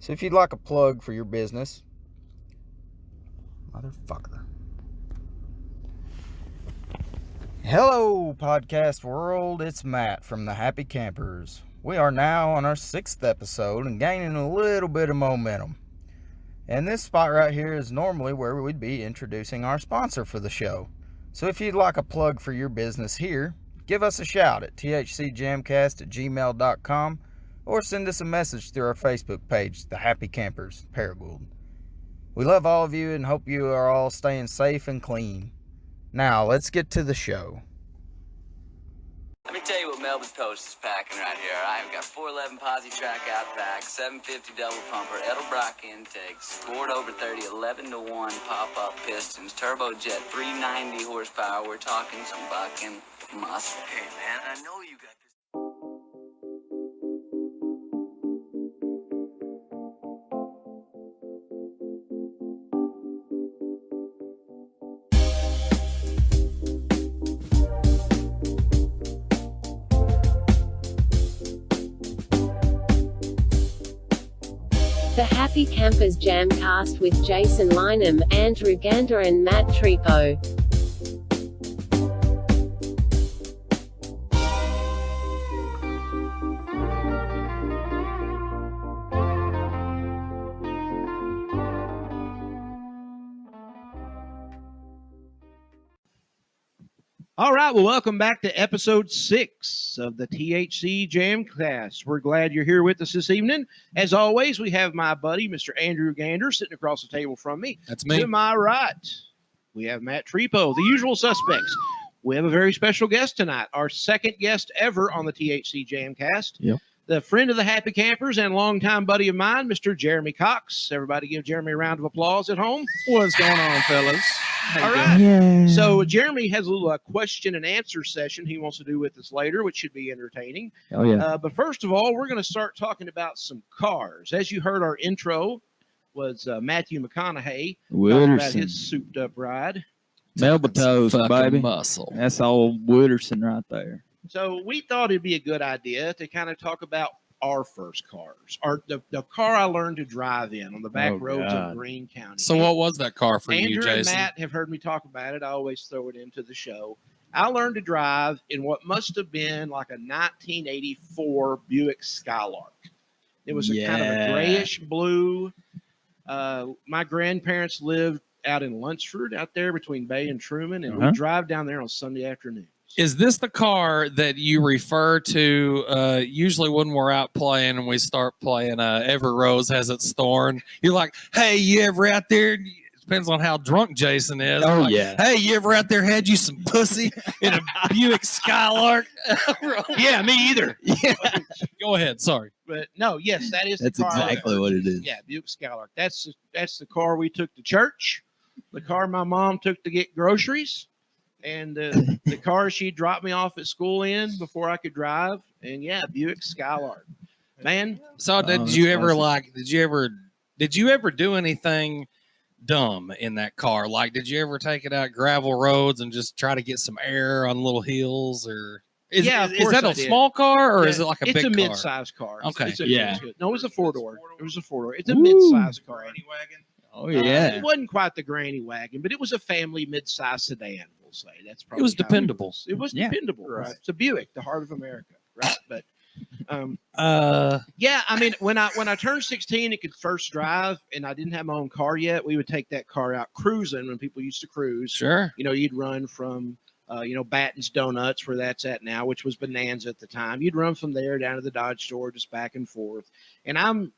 So if you'd like a plug for your business, motherfucker. Hello, podcast world. It's Matt from the Happy Campers. We are now on our 6th episode and gaining a little bit of momentum. And this spot right here is normally where we'd be introducing our sponsor for the show. So if you'd like a plug for your business here, give us a shout at thcjamcast@gmail.com or send us a message through our Facebook page, The Happy Campers, Paragould. We love all of you and hope you are all staying safe and clean. Now, let's get to the show. Let me tell you what Melba Toast is packing right here. I've got 411 Posi Track Outback, 750 double pumper, Edelbrock intakes, scored over 30, 11-1 pop-up pistons, turbojet, 390 horsepower. We're talking some bucking muscle. Hey, man, I know you got this. The Happy Campers JamCast with Jason Lynham, Andrew Gander and Matt Tripo. All right, well, welcome back to episode 6 of the THC JamCast. We're glad you're here with us this evening. As always, we have my buddy, Mr. Andrew Gander, sitting across the table from me. That's me. To my right, we have Matt Tripo, the usual suspects. We have a very special guest tonight, our second guest ever on the THC JamCast. Yep. The friend of the Happy Campers and longtime buddy of mine, Mr. Jeremy Cox. Everybody give Jeremy a round of applause at home. What's going on, fellas? All right. Yeah. So Jeremy has a little question and answer session he wants to do with us later, which should be entertaining. Oh, yeah. But first of all, we're going to start talking about some cars. As you heard, our intro was Matthew McConaughey talking about his souped-up ride. Melba Toast, baby. Muscle. That's all Wooderson right there. So we thought it'd be a good idea to kind of talk about our first cars, the car I learned to drive in on the back roads of Greene County. So what was that car for Andrew you, Jason? and Matt have heard me talk about it. I always throw it into the show. I learned to drive in what must have been like a 1984 Buick Skylark. It was a kind of a grayish blue. My grandparents lived out in Lunsford, out there between Bay and Truman, and we drive down there on Sunday afternoon. Is this the car that you refer to usually when we're out playing and we start playing Every Rose Has Its Thorn? You're like, hey, you ever out there? It depends on how drunk Jason is. Oh, like, yeah. Hey, you ever out there had you some pussy in a Buick Skylark? Yeah, me either. Yeah. Go ahead. Sorry. But no, yes, that is That's the car. exactly what it is. Yeah, Buick Skylark. That's the car we took to church, the car my mom took to get groceries, and the car she dropped me off at school in before I could drive. And yeah, Buick Skylark, man. So did you ever do anything dumb in that car? Like, did you ever take it out gravel roads and just try to get some air on little hills? Or is that a small car or is it like a big car? It's a mid-size car. Okay. No, it was a four-door. It was a four-door. It's a mid-size car. Granny wagon? Oh, yeah. It wasn't quite the granny wagon, but it was a family mid-size sedan, we'll say. That's probably It was dependable. It was dependable. Right. It's a Buick, the heart of America. Right. But yeah, I mean, when I turned 16 and could first drive and I didn't have my own car yet, we would take that car out cruising when people used to cruise. Sure. You know, you'd run from Batten's Donuts, where that's at now, which was Bonanza at the time. You'd run from there down to the Dodge store, just back and forth. And I'm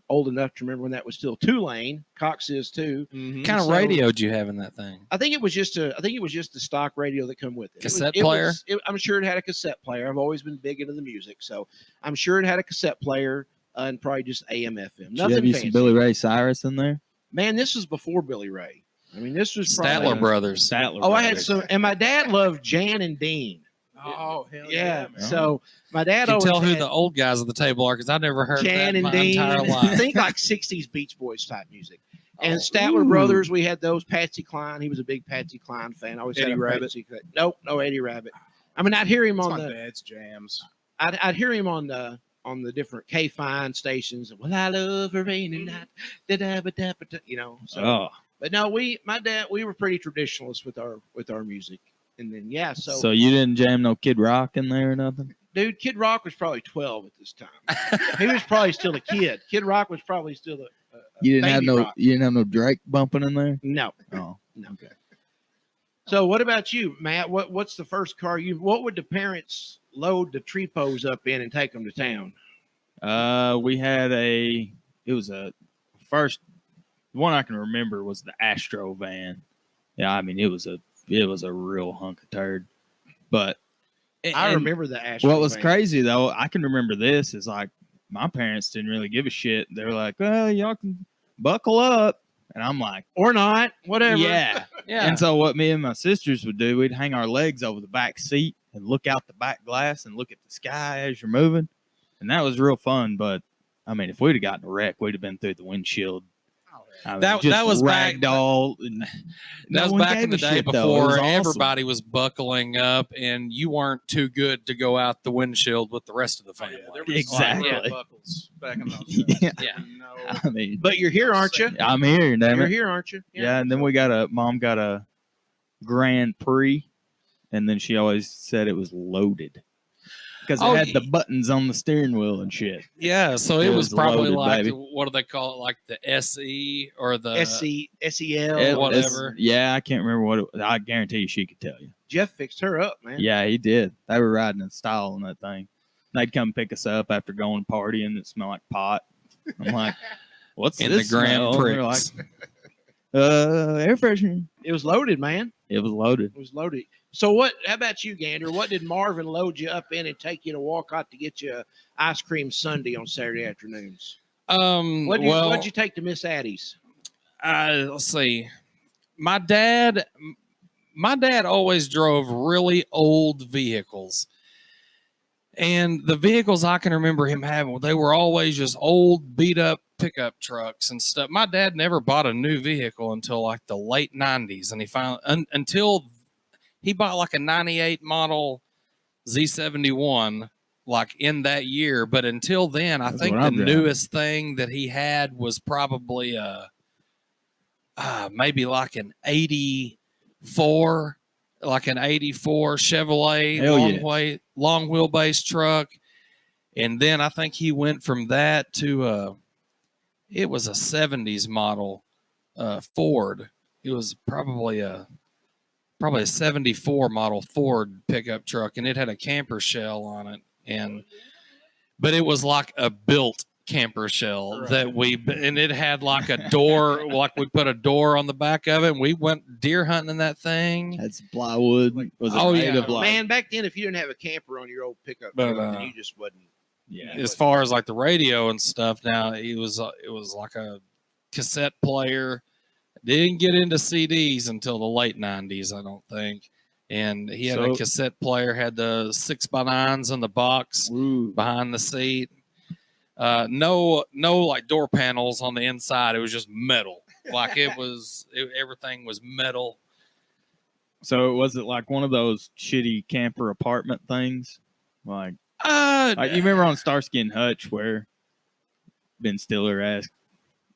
old enough to remember when that was still 2-lane. Cox is too. What kind of radio did you have in that thing? I think it was just the stock radio that come with it. Cassette player? I'm sure it had a cassette player. I've always been big into the music, so I'm sure it had a cassette player and probably just AM, FM. Nothing you fancy. Some Billy Ray Cyrus in there? Man, this was before Billy Ray. I mean, this was Statler Brothers. I had some, and my dad loved Jan and Dean. Oh, hell yeah. man. So my dad You always tell who had the old guys at the table are because I never heard Jan that in and my Dean. entire I life. think like 60s Beach Boys type music. And Statler Brothers, we had those. Patsy Cline, he was a big Patsy Cline fan. I always Eddie had a Rabbitt. Patsy. No Eddie Rabbit. I mean, I'd hear him That's on my the dad's jams. I'd hear him on the on the different K-Fine stations. Well, I love a rainy night. You know. So, Oh, but no, my dad, we were pretty traditionalist with our music. And then so you didn't jam no Kid Rock in there or nothing? dude, Kid Rock was probably 12 at this time. He was probably still a kid. Kid Rock was probably still a You didn't have baby no rock. you didn't have no Drake bumping in there? No. Oh, No. okay. So what about you, Matt? What's the first car what would the parents load the trepos up in and take them to town? We had it was a first one I can remember was the Astro van. Yeah, I mean it was a real hunk of turd. But I and remember the Astro what was van. crazy though, I can remember this is like my parents didn't really give a shit. They were like, "Well, y'all can buckle up," and I'm like, Or not, whatever. "Yeah." Yeah. And so what me and my sisters would do, we'd hang our legs over the back seat and look out the back glass and look at the sky as you're moving, and that was real fun. But I mean, if we'd have gotten a wreck, we'd have been through the windshield. I mean, That just was back- ragdoll. And That was no one back in gave the a day shit, though. It before was awesome. everybody was buckling up, and you weren't too good to go out the windshield with the rest of the family. There was Exactly. real buckles back in those days. Yeah. Yeah. No, I mean, But you're here, aren't you? I'm here, damn You're it. here, aren't you? Yeah, and then mom got a Grand Prix, and then she always said it was loaded because it Oh, had the buttons on the steering wheel and shit. Yeah, so it It was was probably loaded, like baby. what do they call it? Like the SE or the SEL. whatever. Yeah, I can't remember what I guarantee you she could tell you. Jeff fixed her up, man. Yeah, he did. They were riding in style on that thing. They'd come pick us up after going partying that smelled like pot. I'm like, what's in the this Grand smell? And they're Prix. like, air freshener. It was loaded, man. It was loaded. It was loaded. So how about you, Gander? What did Marvin load you up in and take you to Walcott to get you a ice cream sundae on Saturday afternoons? What'd you take to Miss Addie's? Let's see. My dad always drove really old vehicles. And the vehicles I can remember him having, they were always just old, beat up pickup trucks and stuff. My dad never bought a new vehicle until like the late 90s. And he finally, until he bought like a 98 model Z71 like in that year. But until then, I That's think what the I'm driving. newest thing that he had was probably maybe like an 84, like an 84 Chevrolet Hell yeah. long wheelbase truck. And then I think he went from that to it was a 70s model Ford. It was probably a 74 model Ford pickup truck, and it had a camper shell on it. But it was like a built camper shell and it had like a door, like we put a door on the back of it, and we went deer hunting in that thing. Had some plywood. Was it Oh, made yeah. of like, Man, back then, if you didn't have a camper on your old pickup But, truck, then you just wasn't. yeah. As far as like the radio and stuff, now it was like a cassette player. Didn't get into CDs until the late 90s, I don't think. And he had a So- cassette player, had the 6x9s in the box Ooh. behind the seat. No like door panels on the inside. It was just metal. Like everything was metal. So was it like one of those shitty camper apartment things? Like you remember on Starsky and Hutch where Ben Stiller asked,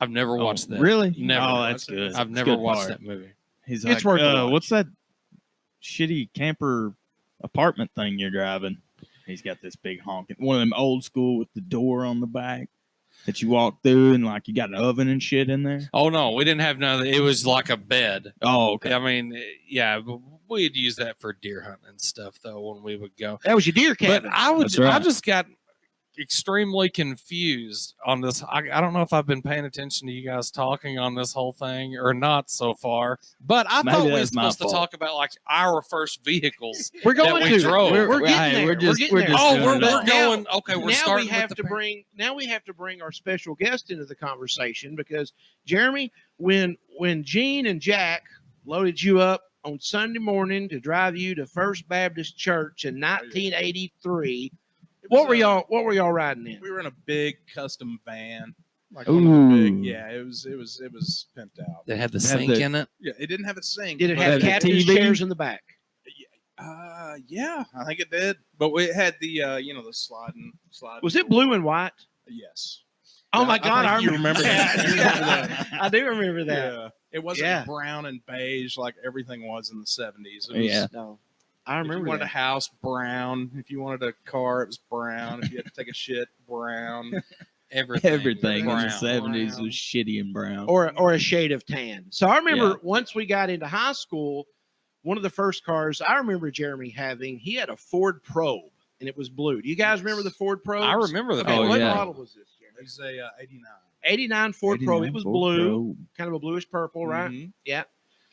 I've never watched that. Really? Never. Oh, that's good. I've It's never good watched part. that movie. He's It's like, worth a watch. what's that shitty camper apartment thing you're driving? He's got this big honking, one of them old school with the door on the back that you walk through and like you got an oven and shit in there. Oh no, we didn't have none of that. It was like a bed. Oh, okay. I mean, yeah, we'd use that for deer hunting and stuff though when we would go. That was your deer But cabin. I That's right. just got extremely confused on this. I don't know if I've been paying attention to you guys talking on this whole thing or not so far. But I Maybe thought we were that's my supposed to fault. talk about like our first vehicles. We're going that we to. drove. We're Hey, getting there. we're just- getting we're there. just Oh, doing we're it. going. Now- Okay, we're now starting. we have with to the bring our special guest into the conversation because Jeremy, when Gene and Jack loaded you up on Sunday morning to drive you to First Baptist Church in 1983, what were y'all riding in? We were in a big custom van, like Ooh. one of the big. Yeah, it was pimped out. That had the Had sink the- in it. Yeah, it didn't have a sink. Did it but have had the captain's TV? chairs in the back? Yeah, I think it did. But it had the the sliding. Was it blue and white? Yes. Oh Yeah, my God, I think you remember that. You remember that. I do remember that. Yeah. It wasn't Yeah. brown and beige like everything was in the 70s. It was, Yeah. No, I If you remember wanted that. a house, brown. If you wanted a car, it was brown. If you had to take a shit, brown. Everything in brown. the 70s was shitty and brown. Or a shade of tan. So I remember Yeah. once we got into high school, one of the first cars I remember Jeremy having, he had a Ford Probe, and it was blue. Do you guys remember the Ford Probe? I remember the Okay, Oh, what yeah. model was this, Jeremy? It was a 89. 89 Ford Probe. It was 89 blue, Ford kind of a bluish purple, right? Mhm. Yeah.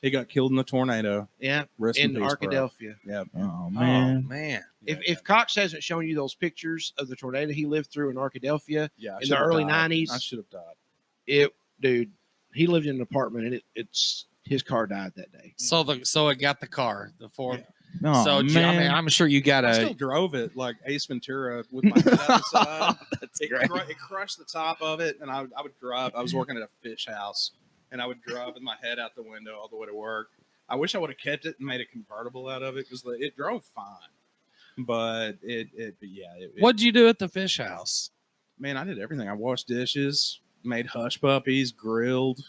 He got killed in a tornado. Yeah, Rest in peace, bro. Arkadelphia. Yep. Pro. Oh, Oh man. man. If Cox hasn't shown you those pictures of the tornado he lived through in Arkadelphia, yeah, I in the should've early died. 90s. I should have died. dude, he lived in an apartment, and it's his car died that day. So it got the car, the Ford. Oh, so I man. mean, I'm sure you got I still a. drove it like Ace Ventura with my head out the side. That's It, great. it crushed the top of it, and I would drive. I was working at a fish house, and I would drive with my head out the window all the way to work. I wish I would have kept it and made a convertible out of it because it drove fine. But What'd you do at the fish house? man, I did everything. I washed dishes, made hush puppies, grilled,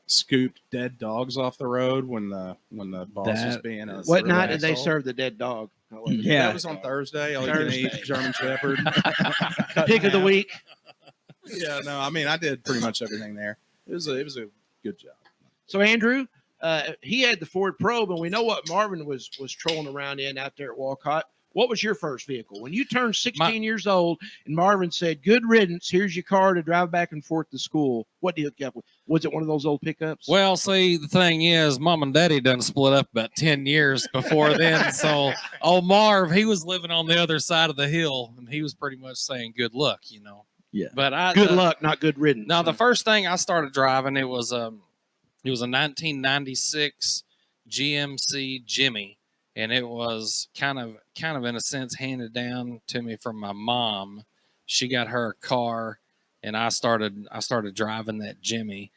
scooped dead dogs off the road when the boss was That being a What real night did they asshole. serve the dead dog? Yeah. That was on Thursday. All you can eat Thursday. German Shepherd. Pick of the week. Yeah, no, I mean I did pretty much everything there. It was a good job. So Andrew, he had the Ford Probe, and we know what Marvin was trolling around in out there at Walcott. What was your first vehicle when you turned 16 years old? And Marvin said, "Good riddance. Here's your car to drive back and forth to school." What did you hook you up with? Was it one of those old pickups? Well, see, the thing is, Mom and Daddy done split up about 10 years before then. So, old Marv, he was living on the other side of the hill, and he was pretty much saying, "Good luck," you know. Yeah. But good luck, not good riddance. Now, the first thing I started driving, it was a 1996 GMC Jimmy, and it was kind of in a sense handed down to me from my mom. She got her a car, and I started driving that Jimmy.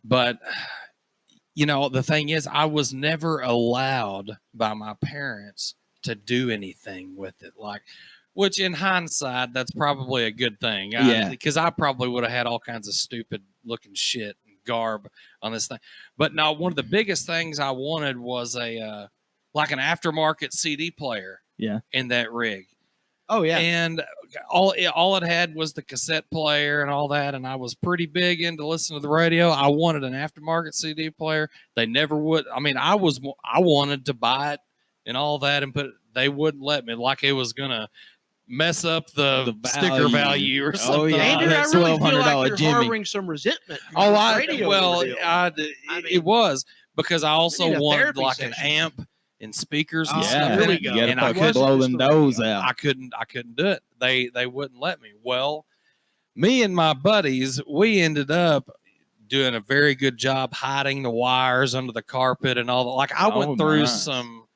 But you know, the thing is, I was never allowed by my parents to do anything with it, which in hindsight, that's probably a good thing. Yeah. Because I probably would have had all kinds of stupid looking shit and garb on this thing. But no, one of the biggest things I wanted was an aftermarket CD player. Yeah. In that rig. Oh yeah. And all it had was the cassette player and all that. And I was pretty big into listening to the radio. I wanted an aftermarket CD player. They never would. I mean, I wanted to buy it and all that, they wouldn't let me. Like it was gonna mess up the sticker value or something. Oh, yeah. Andrew, I That really feel $1,200 like you're Jimmy. harboring some resentment. for Oh, this radio ordeal. it was because I also need a wanted therapy like an session. amp and speakers and Oh, stuff. Yeah. in here we it, go. You and got I to couldn't, blow them doors out. I couldn't do it. They wouldn't let me. Well, me and my buddies, we ended up doing a very good job hiding the wires under the carpet and all that. Like I went through nice. some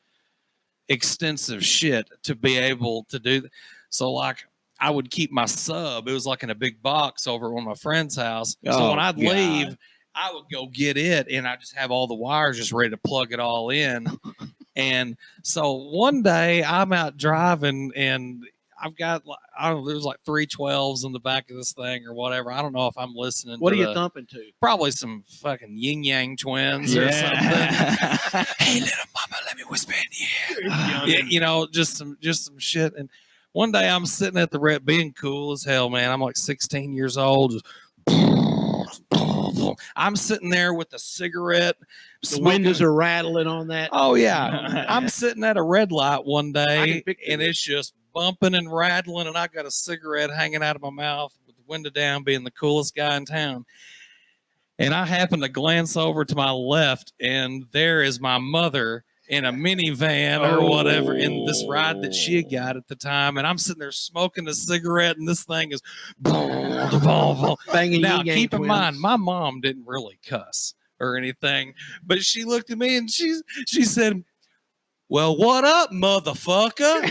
extensive shit to be able to do that. So like I would keep my sub. It was like in a big box over at one of my friend's house. So Oh, when I'd God. leave, I would go get it and I just have all the wires just ready to plug it all in. And so one day I'm out driving and I've got, I don't know, there's like 312s in the back of this thing or whatever. I don't know if I'm listening What to are you thumping to? probably some fucking yin yang twins or something. Yeah. Hey, little mama, let me whisper in the ear. Yeah, you know, just some shit. And one day I'm sitting at the red, being cool as hell, man. I'm like 16 years old. Just, I'm sitting there with a cigarette. The smoking- windows are rattling on that. Oh yeah, I'm sitting at a red light one I day, can picture and it. it's just bumping and rattling, and I got a cigarette hanging out of my mouth with the window down, being the coolest guy in town. And I happen to glance over to my left, and there is my mother in a minivan or whatever in this ride that she had got at the time. And I'm sitting there smoking a cigarette, and this thing is Banging now, yin-yang keep in twins. mind, my mom didn't really cuss or anything, but she looked at me and she said, "Well, what up, motherfucker?"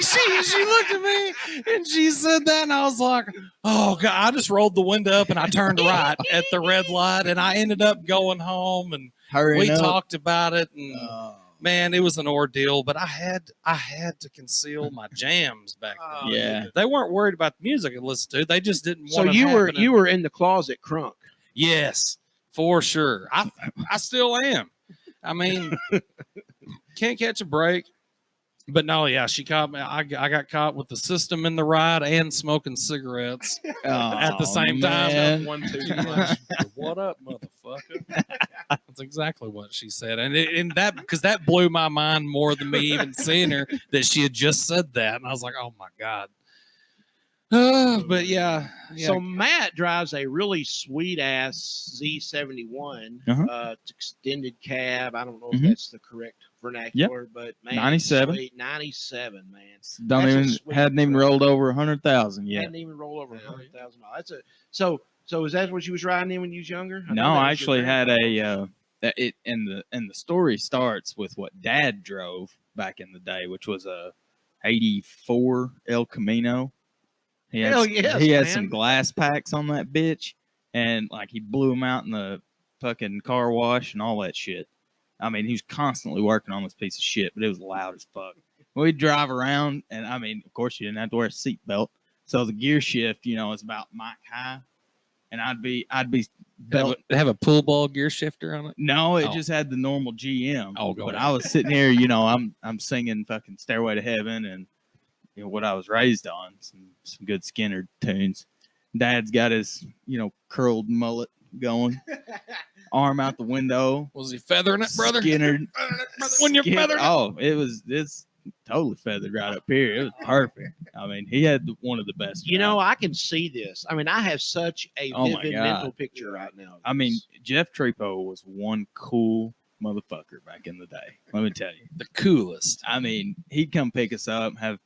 she looked at me and she said that, and I was like, "Oh God!" I just rolled the window up and I turned right at the red light, and I ended up going home, and we Hurrying up. talked about it, and Man, it was an ordeal, but I had to conceal my jams back then. Yeah. They weren't worried about the music I listened to. They just didn't So want you were in the closet crunk. Yes, for sure. I still am. I mean, can't catch a break. But no, yeah, she caught me. I got caught with the system in the ride and smoking cigarettes at the same time. 1, 2, What up, motherfucker? That's exactly what she said, and that because that blew my mind more than me even seeing her that she had just said that, and I was like, oh my god. But yeah. So Matt drives a really sweet ass Z71 extended cab. I don't know if that's the correct vernacular, but man, 97. sweet. 97, man. Hadn't even rolled over 100,000 yet. Hadn't even rolled over 100,000 miles. That's a so is that what you was riding in when you was younger? No, I actually had and the story starts with what Dad drove back in the day, which was a 84 El Camino. He had some glass packs on that bitch, and like he blew them out in the fucking car wash and all that shit. I mean, he was constantly working on this piece of shit, but it was loud as fuck. We'd drive around, and I mean, of course, you didn't have to wear a seatbelt, so the gear shift, is about mic high, and I'd be have a pull ball gear shifter on it. No, it just had the normal GM. But I was sitting here, I'm singing fucking Stairway to Heaven and what I was raised on, some good Skinner tunes. Dad's got his, curled mullet going, arm out the window. Was he feathering it, brother? Skinner. When you're feathering it? Oh, it's totally feathered right up here. It was perfect. I mean, he had one of the best. I can see this. I mean, I have such a vivid mental picture right now. I mean, Jeff Trepo was one cool motherfucker back in the day. Let me tell you. The coolest. I mean, he'd come pick us up, have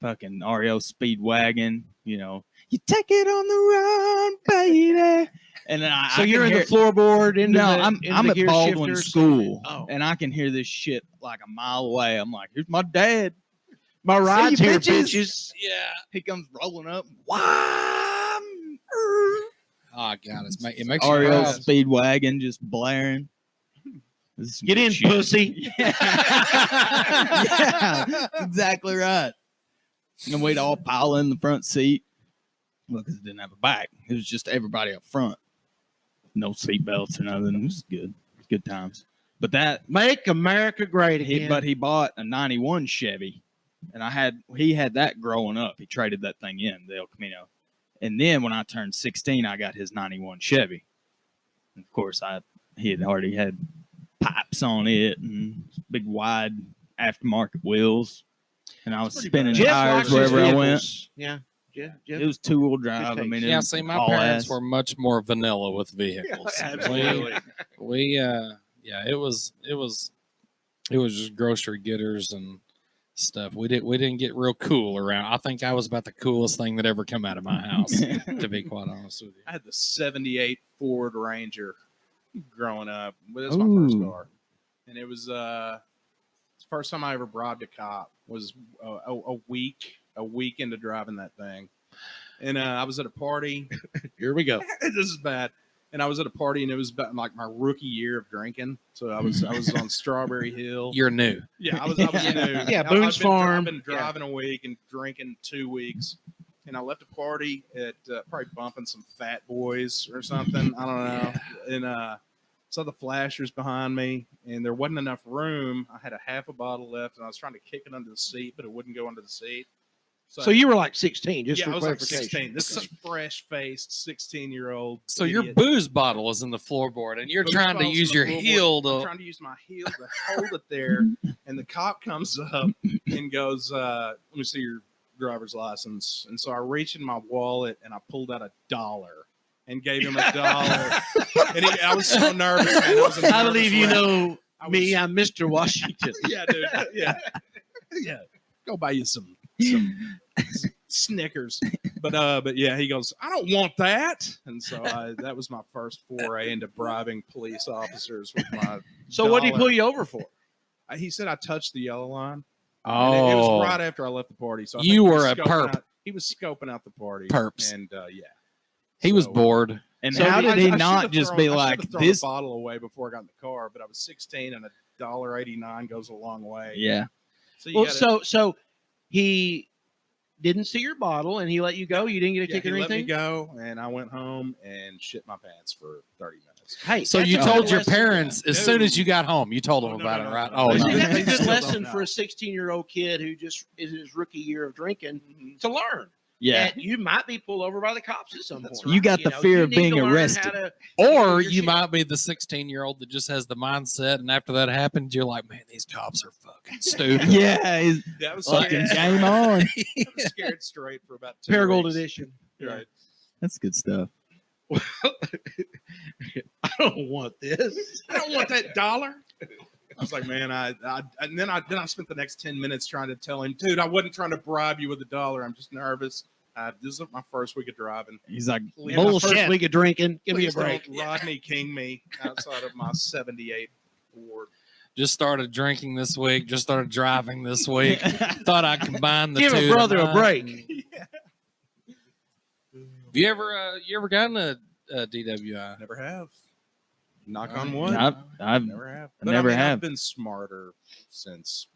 fucking REO Speedwagon, you take it on the run, baby. And then so you're in the floorboard. I'm at Baldwin shifters. School, Oh. and I can hear this shit like a mile away. I'm like, here's my dad. My ride's here, bitches. bitches. Yeah. He comes rolling up. Oh God, it makes you REO proud. Speedwagon just blaring. Get in, shit. pussy. Yeah, exactly right. And we'd all pile in the front seat. Well, because it didn't have a back. It was just everybody up front. No seat belts or nothing. It was good. It was good times. But that Make America great again. He bought a 91 Chevy. And he had that growing up. He traded that thing in, the El Camino. And then when I turned 16, I got his 91 Chevy. And of course, he had already had pipes on it and big wide aftermarket wheels. And I was spinning tires wherever I went. Yeah. It was 2-wheel drive. I mean, see, my parents were much more vanilla with vehicles. Absolutely. It was just grocery getters and stuff. We didn't get real cool around. I think I was about the coolest thing that ever come out of my house, to be quite honest with you. I had the 78 Ford Ranger growing up. That was my first car. And it was the first time I ever bribed a cop was a week into driving that thing. And I was at a party. Here we go. This is bad. And I was at a party, and it was about like my rookie year of drinking. So I was on Strawberry Hill. You're new. Yeah, I was new. Yeah, Boone's Farm. I've been driving a week and drinking 2 weeks. And I left a party at probably bumping some Fat Boys or something. I don't know. And saw the flashers behind me, and there wasn't enough room. I had a half a bottle left, and I was trying to kick it under the seat, but it wouldn't go under the seat. So you were like 16, just for I was like clarification. 16. This is fresh-faced 16-year-old. So your booze bottle is in the floorboard, and you're trying to use your heel I'm trying to use my heel to hold it there, and the cop comes up and goes, "Let me see your driver's license." And so I reached in my wallet and I pulled out $1 and gave him $1. And I was so nervous, man. I believe you know me. I'm Mr. Washington. Yeah, dude. Yeah. Go buy you some Snickers. But yeah, he goes, "I don't want that." And so that was my first foray into bribing police officers with my So what did he pull you over for? He said I touched the yellow line. Oh, And it was right after I left the party. So I think You he were was a scoping perp. He was scoping out the party. Perps. And yeah. he was So, bored. And So how I did he should've not thrown- just I be should've like thrown this? the bottle away before I got in the car, but I was 16 and $1.89 goes a long way. Yeah. So you Well, so he didn't see your bottle and he let you go. You didn't get a ticket he or let me anything. go, and I went home and shit my pants for 30 minutes. Hey, So that's you a told good your lesson. parents as soon as you got home. You told them No, about no, it, no, right? no, Oh, no. See, no. that's a They good still lesson don't for a know. 16-year-old kid who just is in his rookie year of drinking to learn. Yeah. That you might be pulled over by the cops at some point. You got the fear you of need to being learn arrested. how to Or do your you shit. might be the 16-year-old that just has the mindset, and after that happens, you're like, man, these cops are fucking stupid. Yeah. He's That was fucking scared. game on. I was scared straight for about 2 Paragould weeks. edition. Right. That's good stuff. I don't want this. I don't want that $1. I was like, man, and then I spent the next 10 minutes trying to tell him, dude, I wasn't trying to bribe you with $1. I'm just nervous. This is my first week of driving. He's like, Please, My bullshit. first week of drinking. Give me a please break. don't Rodney King me outside of my 78 Ford. Just started drinking this week. Just started driving this week. Thought I'd combine the Give two. a brother a tonight. break. Have you ever gotten a DWI? Never have. Knock All on right. wood. I've Never have. I never have. I've been smarter since,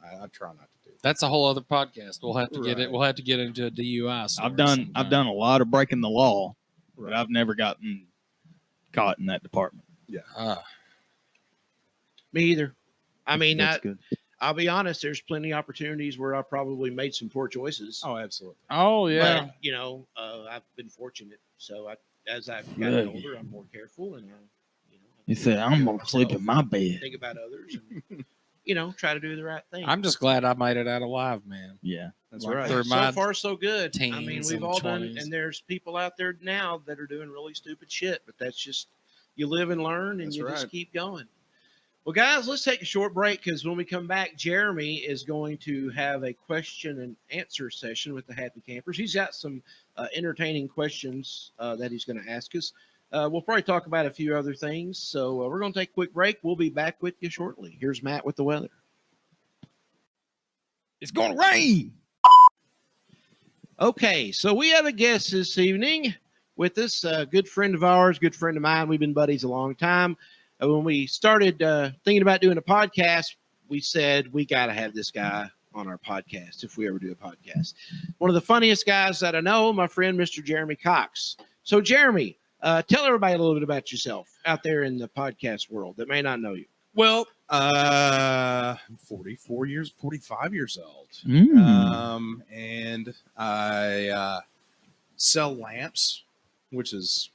I try not to do that. That's a whole other podcast. We'll have to get it. Right. We'll have to get into a DUI. story I've done sometime. a lot of breaking the law, but Right. I've never gotten caught in that department. Ah. Me either. I mean, That's good. I'll be honest. There's plenty of opportunities where I probably made some poor choices. Oh, absolutely. Oh yeah. But, I've been fortunate. So as I've gotten Good. older, I'm more careful and He said, "I'm gonna sleep in my bed." think about others and try to do the right thing. I'm just glad I made it out alive, man. Yeah. That's Like right. through So my far, so good. I mean, teens we've and all done, 20s. and there's people out there now that are doing really stupid shit. But that's just you live and learn, and That's you just right. keep going. Well, guys, let's take a short break because when we come back, Jeremy is going to have a question and answer session with the Happy Campers. He's got some entertaining questions that he's going to ask us. We'll probably talk about a few other things. So we're going to take a quick break. We'll be back with you shortly. Here's Matt with the weather. It's gonna rain. Okay, so we have a guest this evening with us, a good friend of ours, good friend of mine. We've been buddies a long time. When we started thinking about doing a podcast, we said we got to have this guy on our podcast if we ever do a podcast. One of the funniest guys that I know, my friend, Mr. Jeremy Cox. So, Jeremy, tell everybody a little bit about yourself out there in the podcast world that may not know you. Well, I'm 45 years old. And I sell lamps, which is,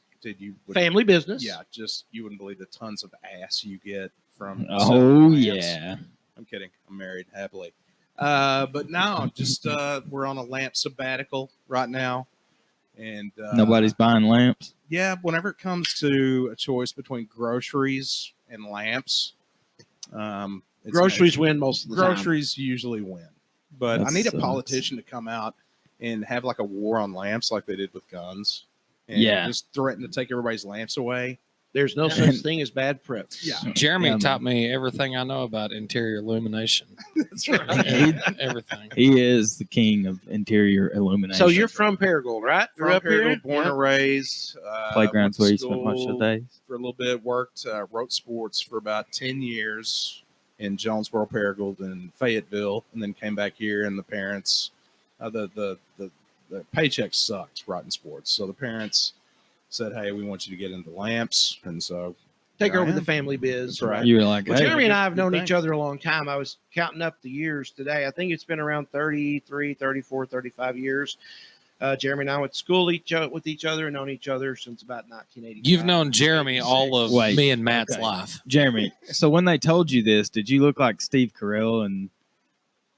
Family business. yeah, just you wouldn't believe the tons of ass you get from. Oh selling lamps. yeah. I'm kidding. I'm married happily. But no, just we're on a lamp sabbatical right now, and Nobody's buying lamps. yeah. Whenever it comes to a choice between groceries and lamps, it's Groceries win most of the time. groceries usually win. But I That need a sucks. politician to come out and have like a war on lamps, like they did with guns, and Yeah. just threaten to take everybody's lamps away. There's no such thing as bad prep. Yeah, Jeremy Yeah, taught me everything I know about interior illumination. that's right. Everything. He is the king of interior illumination. So you're from Paragould, right? From Grew up here? Paragould, born Yeah. and raised. playgrounds went where to you spent most of school the days. for a little bit. Worked, wrote sports for about 10 years in Jonesboro, Paragould, and Fayetteville, and then came back here. And the parents, the paycheck sucked writing sports, so the parents said, "Hey, we want you to get into lamps," and so Take here I over the am. family biz. That's right. You were like, Well, hey, Jeremy and I have good known thing. each other a long time. I was counting up the years today. I think it's been around 33, 34, 35 years. Jeremy and I went to school with each other and known each other since about 1985. You've known Jeremy all of Wait, me and Matt's okay. life. Jeremy. So when they told you this, did you look like Steve Carell and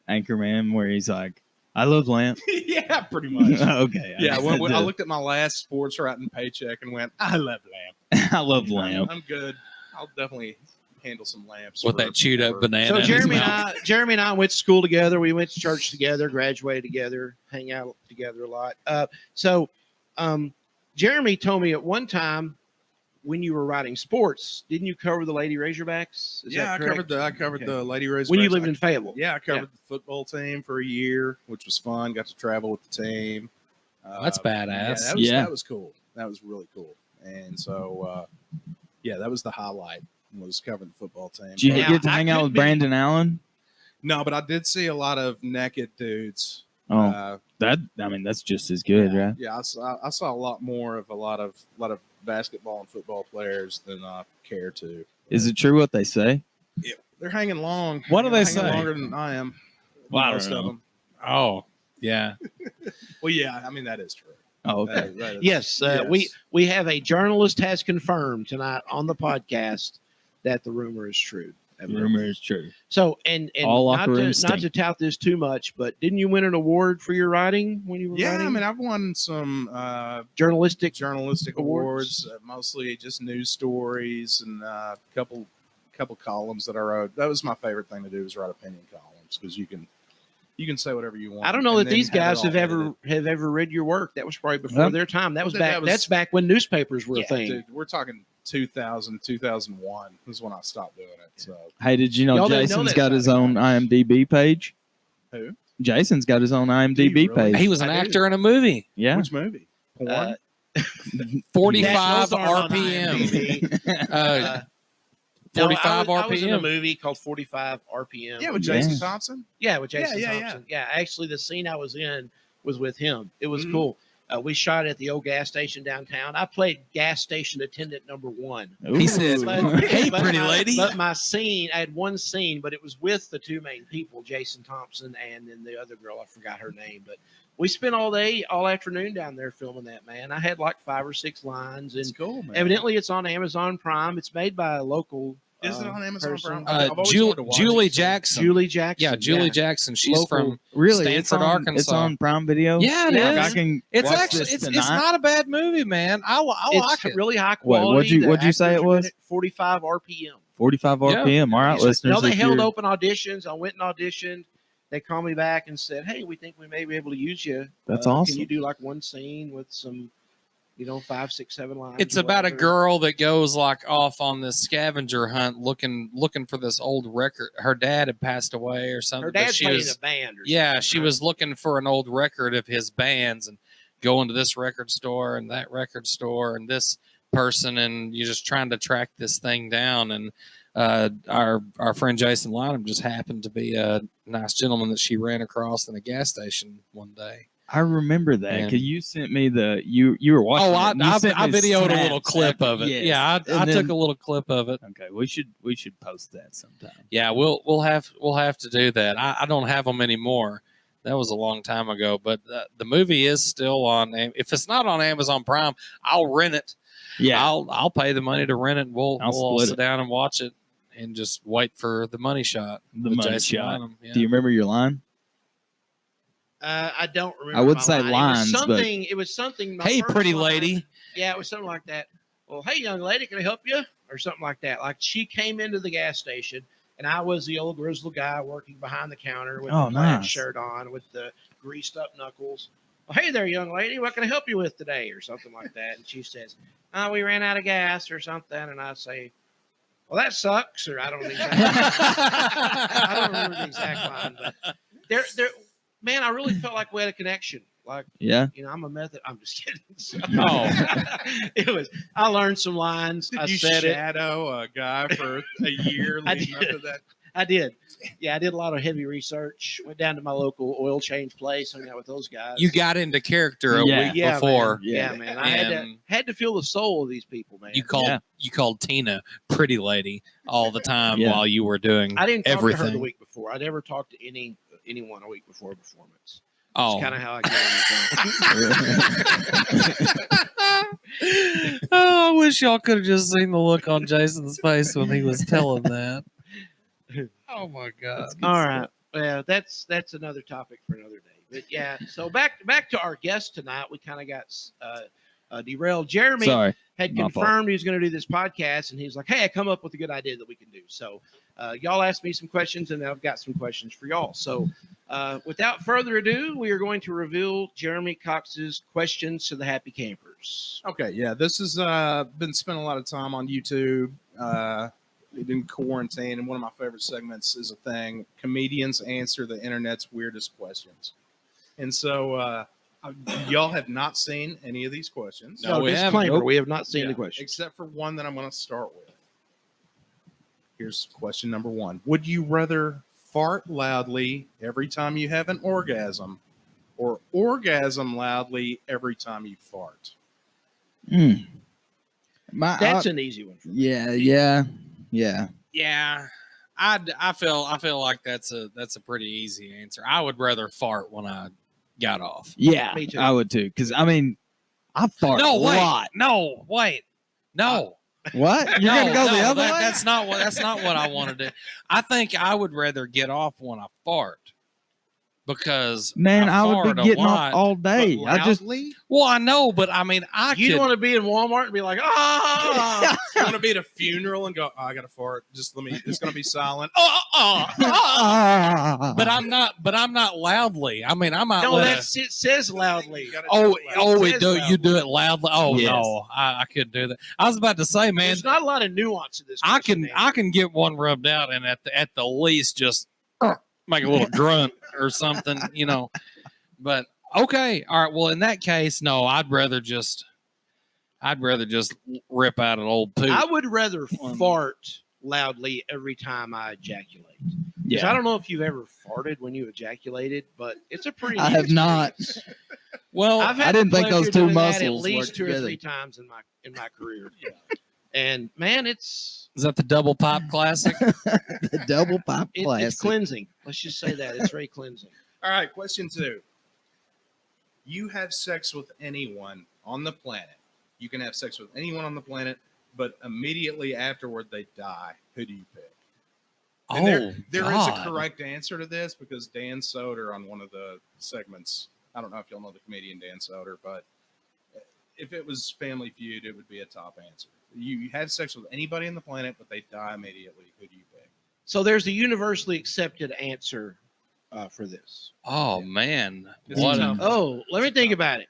Anchorman, where he's like, "I love lamp"? yeah, pretty much. Okay. Yeah, when I I looked at my last sports writing paycheck and went, "I love lamp. I love lamp. I'm good. I'll definitely handle some lamps With for- that chewed up for- banana. So in his mouth. Jeremy and I went to school together. We went to church together, graduated together, hang out together a lot. Jeremy told me at one time when you were writing sports, didn't you cover the Lady Razorbacks? Is Yeah, that I correct? covered Okay. the Lady Razorbacks. When you lived in Fayetteville. Yeah, I covered the football team for a year, which was fun. Got to travel with the team. That's badass. Yeah, Yeah. that was cool. That was really cool. And so, that was the highlight. was covering the football team. Did you Now, get to I hang out could with be- Brandon Allen? No, but I did see a lot of naked dudes. Oh, that's just as good, yeah, right? Yeah, I saw a lot more of a lot of basketball and football players than I care to. Is it true what they say? They're hanging long. What do they Hanging say? Longer than I am. Well, I don't most know. of them. Oh, yeah. Well, yeah, I mean that is true. Oh, okay. That is- Yes, we have a journalist has confirmed tonight on the podcast that the rumor is true. Rumor is true. So and All not locker to rooms not to stink. tout this too much, but didn't you win an award for your writing when you were Yeah, writing? I mean I've won some journalistic journalistic awards? awards, mostly just news stories and a couple columns that I wrote. That was my favorite thing to do, was write opinion columns, because you can say whatever you want. I don't know and that then these guys it all have ever read your work. That was probably before Well, their time. That was that back. was- That's back when newspapers were a Yeah, thing. dude, we're talking 2000, 2001 is when I stopped doing it. So Hey, did you know Y'all didn't know Jason's that got his side of own guys. IMDb page? Who? Jason's got his own IMDb really? page. He was an I do. actor in a movie. Yeah. which movie? Porn? Uh, 45 Those aren't on RPM. IMDb. Uh, No, 45 I was in a RPM. movie called 45 RPM. yeah, with Yeah. Jason Thompson. Yeah, with Jason Yeah, yeah, Thompson. Yeah. Actually, the scene I was in was with him. It was Mhm. cool. We shot at the old gas station downtown. I played gas station attendant number 1. He said, Ooh. "Hey, But pretty my- lady." But my scene, I had one scene, but it was with the two main people, Jason Thompson and then the other girl. I forgot her name. But we spent all afternoon down there filming that, man. I had like 5 or 6 lines. It's And cool, man. evidently it's on Amazon Prime. It's made by a local Is it on Amazon person. Prime? I've always wanted to watch Julie it. Jackson. Julie Jackson. Yeah, Julie Jackson. She's Local- from. Really? Stanford, it's on, Arkansas. It's on Prime Video? Yeah, it Yeah, is. I can It's watch actually this it's tonight. not a bad movie, man. I like It's it. really high What, quality. what'd you say it was? 45 RPM. 45 Yeah. RPM. All right, listeners. No, they if held you're- open auditions. I went and auditioned. They called me back and said, "Hey, we think we may be able to use you. That's Can awesome. you do like one scene with some, 5, 6, 7 lines?" It's or about a whatever?" girl that goes like off on this scavenger hunt looking for this old record. Her dad had passed away or something. Her but dad's she playing was, a band. Or yeah, something, she right? was looking for an old record of his bands and going to this record store and that record store and this person, and you're just trying to track this thing down. And our friend Jason Lynham just happened to be a nice gentleman that she ran across in a gas station one day. I remember that And- because you sent me you were watching. Oh, it, I and you sent me videoed a little snaps clip after- of it. yes. Yeah, I And took then- a little clip of it. Okay, we should post that sometime. Yeah, we'll have to do that. I don't have them anymore. That was a long time ago, but the movie is still on. If it's not on Amazon Prime, I'll rent it. Yeah, I'll pay the money to rent it. We'll I'll all split sit it. down and watch it and just wait for the money shot. the with money Jason shot. Lynham, yeah. Do you remember your line? I don't remember. I would my say line. lines, but- It was something. my Hey, first pretty line- lady. Yeah, it was something like that. Well, hey, young lady, can I help you? Or something like that. Like she came into the gas station, and I was the old grizzled guy working behind the counter with Oh, the plaid nice. shirt on, with the greased up knuckles. Well, hey there, young lady, what can I help you with today? Or something like that. And she says, "Oh, we ran out of gas," or something. And I say, "Well, that sucks." Or I don't know exactly. I don't remember the exact line, but there, man, I really felt like we had a connection. Like, Yeah. I'm a method. I'm just kidding. So, Oh. it was. I learned some lines. Did I you said it. shadow a guy for a year I leading up did. to that? I did. Yeah, I did a lot of heavy research. Went down to my local oil change place, hung out with those guys. You got into character a Yeah. week yeah, before. Man. Yeah, man. I And- had to feel the soul of these people, man. You called Tina pretty lady all the time Yeah. while you were doing I didn't talk to her the everything. week before. I never talked to anyone a week before a performance. Oh, It's kind of how I get on oh, I wish y'all could have just seen the look on Jason's face when he was telling that. Oh my god! All right. Well, that's another topic for another day. But yeah, so back to our guest tonight. We kind of got derailed. Jeremy Sorry. had My fault. confirmed he was going to do this podcast, and he's like, "Hey, I come up with a good idea that we can do." So y'all asked me some questions, and I've got some questions for y'all. So without further ado, we are going to reveal Jeremy Cox's questions to the Happy Campers. Okay, yeah, this has been spending a lot of time on YouTube in quarantine, and one of my favorite segments is a thing: comedians answer the internet's weirdest questions. And so y'all have not seen any of these questions, No, we haven't. disclaimer: Nope. we have not seen Yeah, the questions. except for one that I'm going to start with. Here's question number 1. Would you rather fart loudly every time you have an orgasm or orgasm loudly every time you fart? That's an easy one for me. Yeah. Yeah, I feel like that's a pretty easy answer. I would rather fart when I got off. Yeah, Me too. I would too. Because I mean, I fart a lot. No, wait. No. What? You're gonna go the other way? That's not what I want to do. I think I would rather get off when I fart because Man, I would fart be a getting lot. off all day. But I just loudly? Well, I know, but I mean, You don't want to be in Walmart and be like, ah. You want to be at a funeral and go, oh, I got to fart. Just let me, it's going to be silent. But I'm not loudly. I mean, I'm not. No, it says loudly. You gotta Oh, do it loudly. we do. You do it loudly. Oh Yes. no, I couldn't do that. I was about to say, man, There's not a lot of nuance in this. I question, can get one rubbed out, and at the least just make a little grunt or something, you know. But okay, all right. Well, in that case, no, I'd rather just rip out an old poop. I would rather fart loudly every time I ejaculate. Because yeah. I don't know if you've ever farted when you ejaculated, but it's a pretty. I neat have not. experience. Well, I've had I didn't the think those pleasure two doing that muscles at least work 2 or together. 3 times in my career. And man, it's is that the double pop classic? The double pop it's classic. cleansing. Let's just say that it's very cleansing. All right, question 2. You have sex with anyone on the planet. You can have sex with anyone on the planet, but immediately afterward they die. Who do you pick? And there is a God. correct answer to this because Dan Soder on one of the segments, I don't know if y'all know the comedian Dan Soder, but if it was Family Feud, it would be a top answer. You have sex with anybody on the planet, but they die immediately. Who do you pick? So there's a universally accepted answer for this. Oh man, It's what? tough. Oh, let me think about it.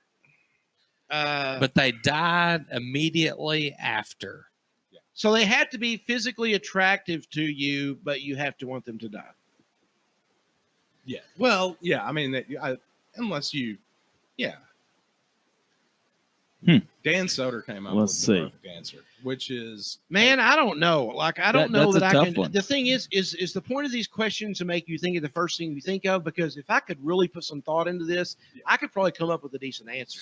But they died immediately after. So they have to be physically attractive to you, but you have to want them to die. Yeah. Well, yeah. I mean, unless you, yeah. Dan Soder came up Let's with see. the perfect answer, which is Man, I don't know. Like, I don't That- know that's that a I tough can. one. The thing is the point of these questions to make you think of the first thing you think of? Because if I could really put some thought into this, I could probably come up with a decent answer.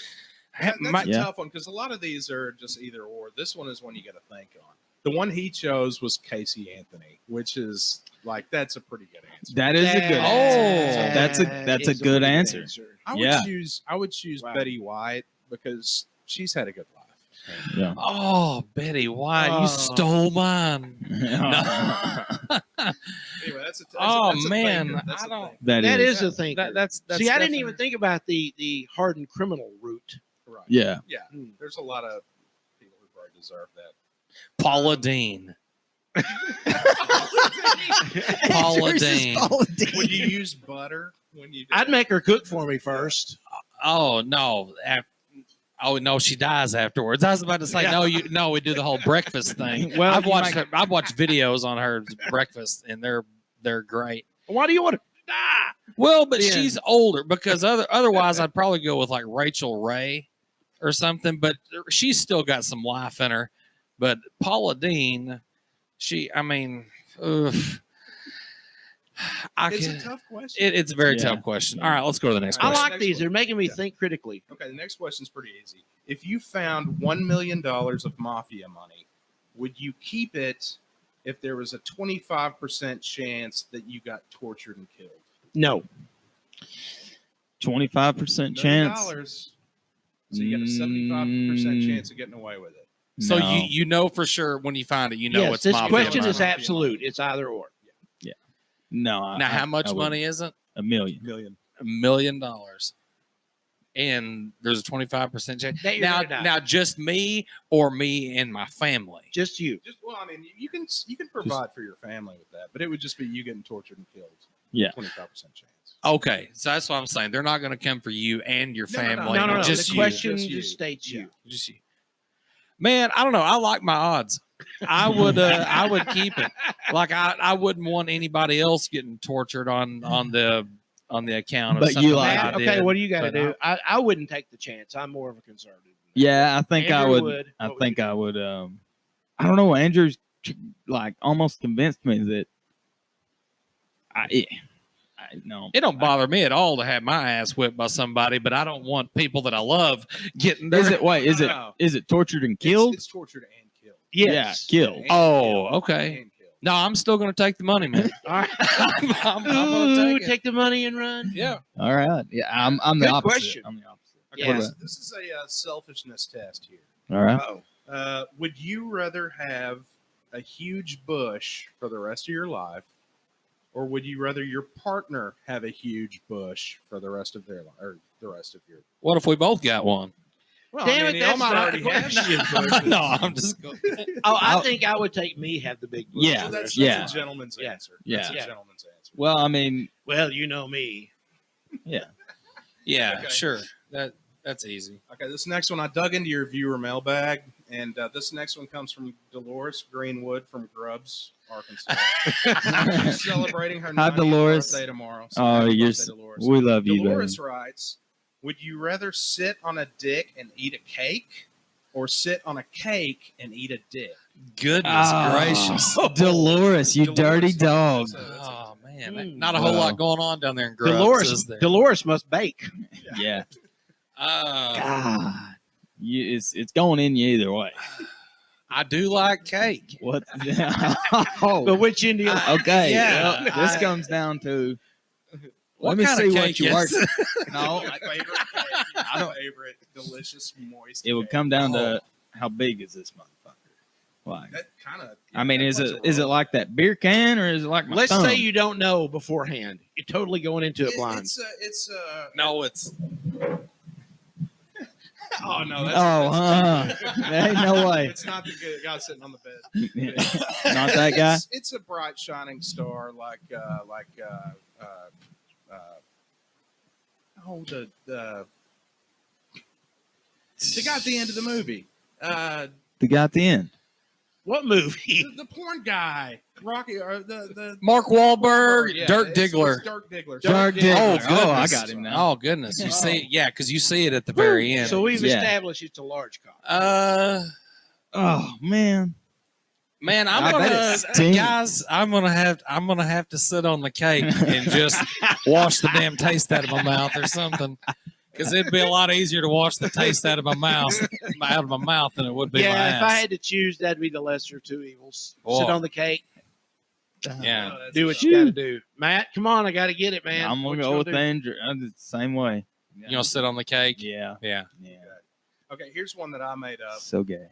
that's a Yeah. tough one because a lot of these are just either or. This one is one you got to think on. The one he chose was Casey Anthony, which is like that's a pretty good answer. That is a good answer. That's a is good pretty answer. I would yeah. choose Wow. Betty White because she's had a good life. Yeah. Oh, Betty White, Oh. you stole mine. Anyway, that's a Oh, that's a man, thinker. That's I a don't- thinker. That is a thing. That's See, I didn't definitely- even think about the hardened criminal route. Right. Yeah. Yeah. Hmm. There's a lot of people who probably deserve that. Paula Dean. Paula Dean. Would you use butter when you? I'd make her cook for me first. Oh no. Oh no, she dies afterwards. I was about to say no. We do the whole breakfast thing. Well, I've you watched might- I've watched videos on her breakfast, and they're great. Why do you want to die? Well, but Yeah. she's older because otherwise I'd probably go with like Rachel Ray or something. But she's still got some life in her. But Paula Dean, I mean, oof. It's a tough question. It's a very Yeah. tough question. All right, let's go to the next I question. like these. They're making me Yeah. think critically. Okay, the next question's pretty easy. If you found $1 million of mafia money, would you keep it if there was a 25% chance that you got tortured and killed? No. 25% $1 chance. million, so you got a 75% Mm. chance of getting away with it. So No. you know for sure when you find it, you know Yes, it's this mafia question money. is absolute. It's either or. No. Now, how much I would- money is it? $1 million. Million. $1 million. And there's a 25% chance. That you're gonna die. Now, just me or me and my family. Just you. Just well, I mean, you can provide for your family with that, but it would just be you getting tortured and killed. Yeah. 25% chance. Okay, so that's what I'm saying. They're not going to come for you and your No, no, no. family. No, no, no. Just The you. question Just you. just states Yeah. you. Just you. Man, I don't know. I like my odds. I would keep it. Like I wouldn't want anybody else getting tortured on the account of But you something like that I it. Okay, did. what do you got to But do? I wouldn't take the chance. I'm more of a conservative. Yeah, I think I Andrew would. would. I What would think you do? I would. I don't know. Andrew's like almost convinced me that I no. It don't bother me at all to have my ass whipped by somebody, but I don't want people that I love getting there. Is it wait? Is No. it tortured and killed? It's tortured and killed. Yes. Yeah, killed. And Oh, killed. okay. And killed. No, I'm still going to take the money, man. All right. I'm Ooh, going to take it. take the money and run. Yeah. All right. Yeah, I'm the Good opposite. question. I'm the opposite. Okay, Yeah. this is a selfishness test here. All right. Oh. Would you rather have a huge bush for the rest of your life, or would you rather your partner have a huge bush for the rest of their life, or the rest of your? What if we both got one? Well, Damn I it, mean, that's y'all might not already the have question. huge bushes. No, I'm just going. Oh, I think I would take me have the big bush. Yeah. So that's Yeah. a gentleman's Yeah. answer. Yeah. That's a Yeah. gentleman's answer. Well, I mean, Well, you know me. yeah. Yeah, Okay. sure. That's easy. Okay, this next one, I dug into your viewer mailbag, and this next one comes from Dolores Greenwood from Grubbs, Arkansas. She's celebrating her Hi, 90th Dolores. birthday tomorrow. Oh, happy you're birthday, Dolores. we love you, Dolores baby. writes, would you rather sit on a dick and eat a cake, or sit on a cake and eat a dick? Goodness gracious. Dolores, you Dolores, dirty dog. that's a- Oh man, Mm. not a whole Wow. lot going on down there in Grubbs, is there? Dolores must bake. Yeah. Uh, God. It's going in you either way. I do like cake. What? But Oh, which end do you like? okay. Yeah, Well, this I- comes down to. What Let me kind see of what cake you work. is- No, My favorite cake, I don't- favorite delicious moist. it would cake. come down Oh. to how big is this motherfucker? Like, That kind of. I mean, is it like that beer can or is it like my Let's thumb? say you don't know beforehand. You're totally going into it blind. It's No, it's Oh no! That's, There ain't no way. It's not the good guy sitting on the bed. Not that guy. It's a bright shining star, like the guy at the end of the movie, The guy at the end. What movie? the porn guy, Rocky, or the Mark Wahlberg, yeah, Dirk it's Diggler. Dirk Diggler. Dirk Diggler. Oh, Oh, I goodness. got him now. Oh goodness, you see, yeah, because you see it at the very end. So we've Yeah. established it's a large cock. Oh man. Man, I'm I bet gonna it stinks. guys. I'm gonna have to sit on the cake and just wash the damn taste out of my mouth or something. Because it'd be a lot easier to wash the taste out of my mouth than it would be my Yeah, if I ass. had to choose, that'd be the lesser of two evils. Oh. Sit on the cake, Yeah. do what you got to do. Matt, come on, I got to get it, man. I'm What gonna you go with do? Andrew. I'm the same way. You know, sit on the cake. Yeah. Yeah. Yeah. Okay, here's one that I made up. So gay.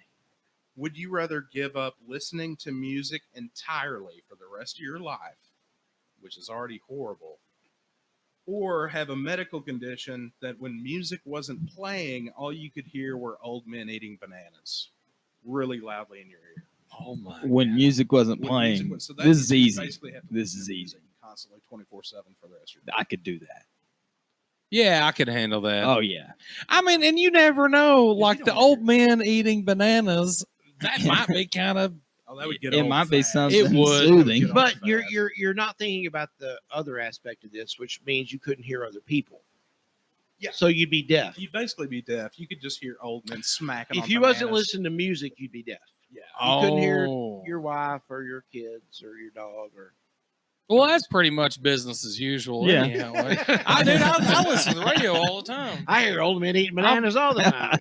Would you rather give up listening to music entirely for the rest of your life, which is already horrible, or have a medical condition that when music wasn't playing, all you could hear were old men eating bananas really loudly in your ear? Oh my. When music wasn't When playing, music was- so that this means is you easy. basically have to This listen is to easy. music constantly 24/7 for the rest of your I could do that. Yeah, I could handle that. Oh yeah. I mean, and you never know. Like you the don't old hear men eating bananas, that might be kind of. Oh, that would get It old might be fast. something It would. soothing. Get But old you're fast. you're not thinking about the other aspect of this, which means you couldn't hear other people. Yeah. So you'd be deaf. You'd basically be deaf. You could just hear old men smacking. If on you wasn't bananas. listening to music, you'd be deaf. Yeah. You couldn't hear Oh. your wife or your kids or your dog or. Well, that's pretty much business as usual. Yeah. Anyhow. I listen to the radio all the time. I hear old men eating bananas all the time.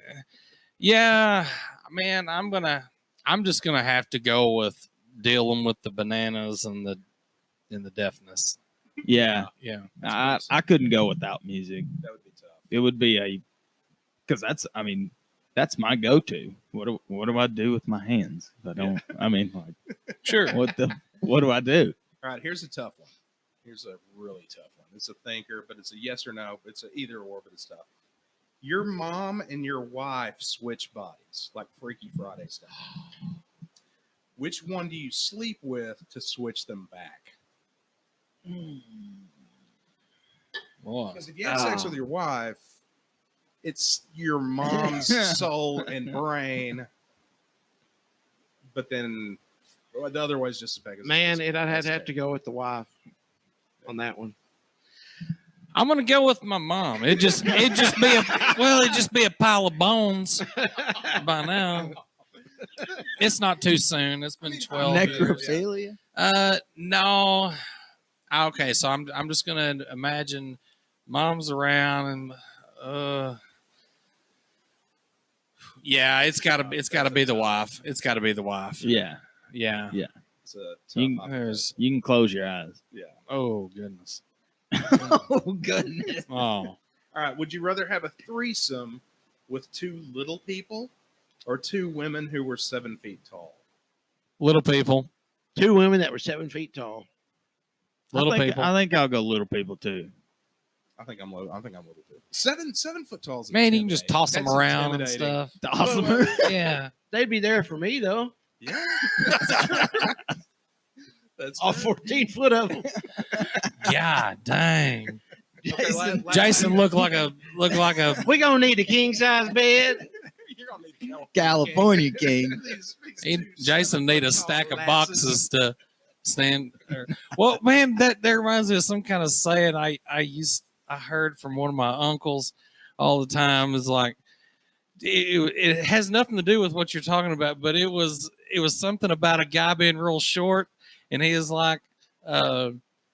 Yeah, man, I'm just gonna have to go with dealing with the bananas and the deafness. Yeah. Yeah. I couldn't go without music. That would be tough. It would be because that's my go-to. What do I do with my hands? If I don't. I mean, like, Sure. what do I do? All right, here's a tough one. Here's a really tough one. It's a thinker, but it's a yes or no. It's a either or, but it's tough. Your mom and your wife switch bodies, like Freaky Friday style. Which one do you sleep with to switch them back? Boy. Because if you have sex with your wife, it's your mom's soul and brain, but then the other way is just as big as Man, I'd have to go with the wife on that one. I'm gonna go with my mom. It'd just be a pile of bones by now. It's not too soon. It's been 12 years. Necrophilia? No. Okay, so I'm just gonna imagine mom's around and yeah, it's gotta be the wife. It's gotta be the wife. Yeah. Yeah. It's a You tough can, option. you can close your eyes. Yeah. Oh goodness. Oh, goodness. Oh. All right. Would you rather have a threesome with two little people or two women who were 7 feet tall? Little people. 2 women that were 7 feet tall. Little people. I think I'll go little people too. I think I'm little too. 7 foot tall. Is Man, you can just intimidating. toss them That's around and intimidating. stuff. Awesome. Yeah. They'd be there for me though. Yeah. That's All fair. 14 foot of them. God dang. Okay, last- Jason looked like a We gonna need a king size bed. You're gonna need a California king. Jason need a stack of boxes to stand there. Well, man, that reminds me of some kind of saying I heard from one of my uncles all the time. Is like it has nothing to do with what you're talking about, but it was something about a guy being real short, and he is like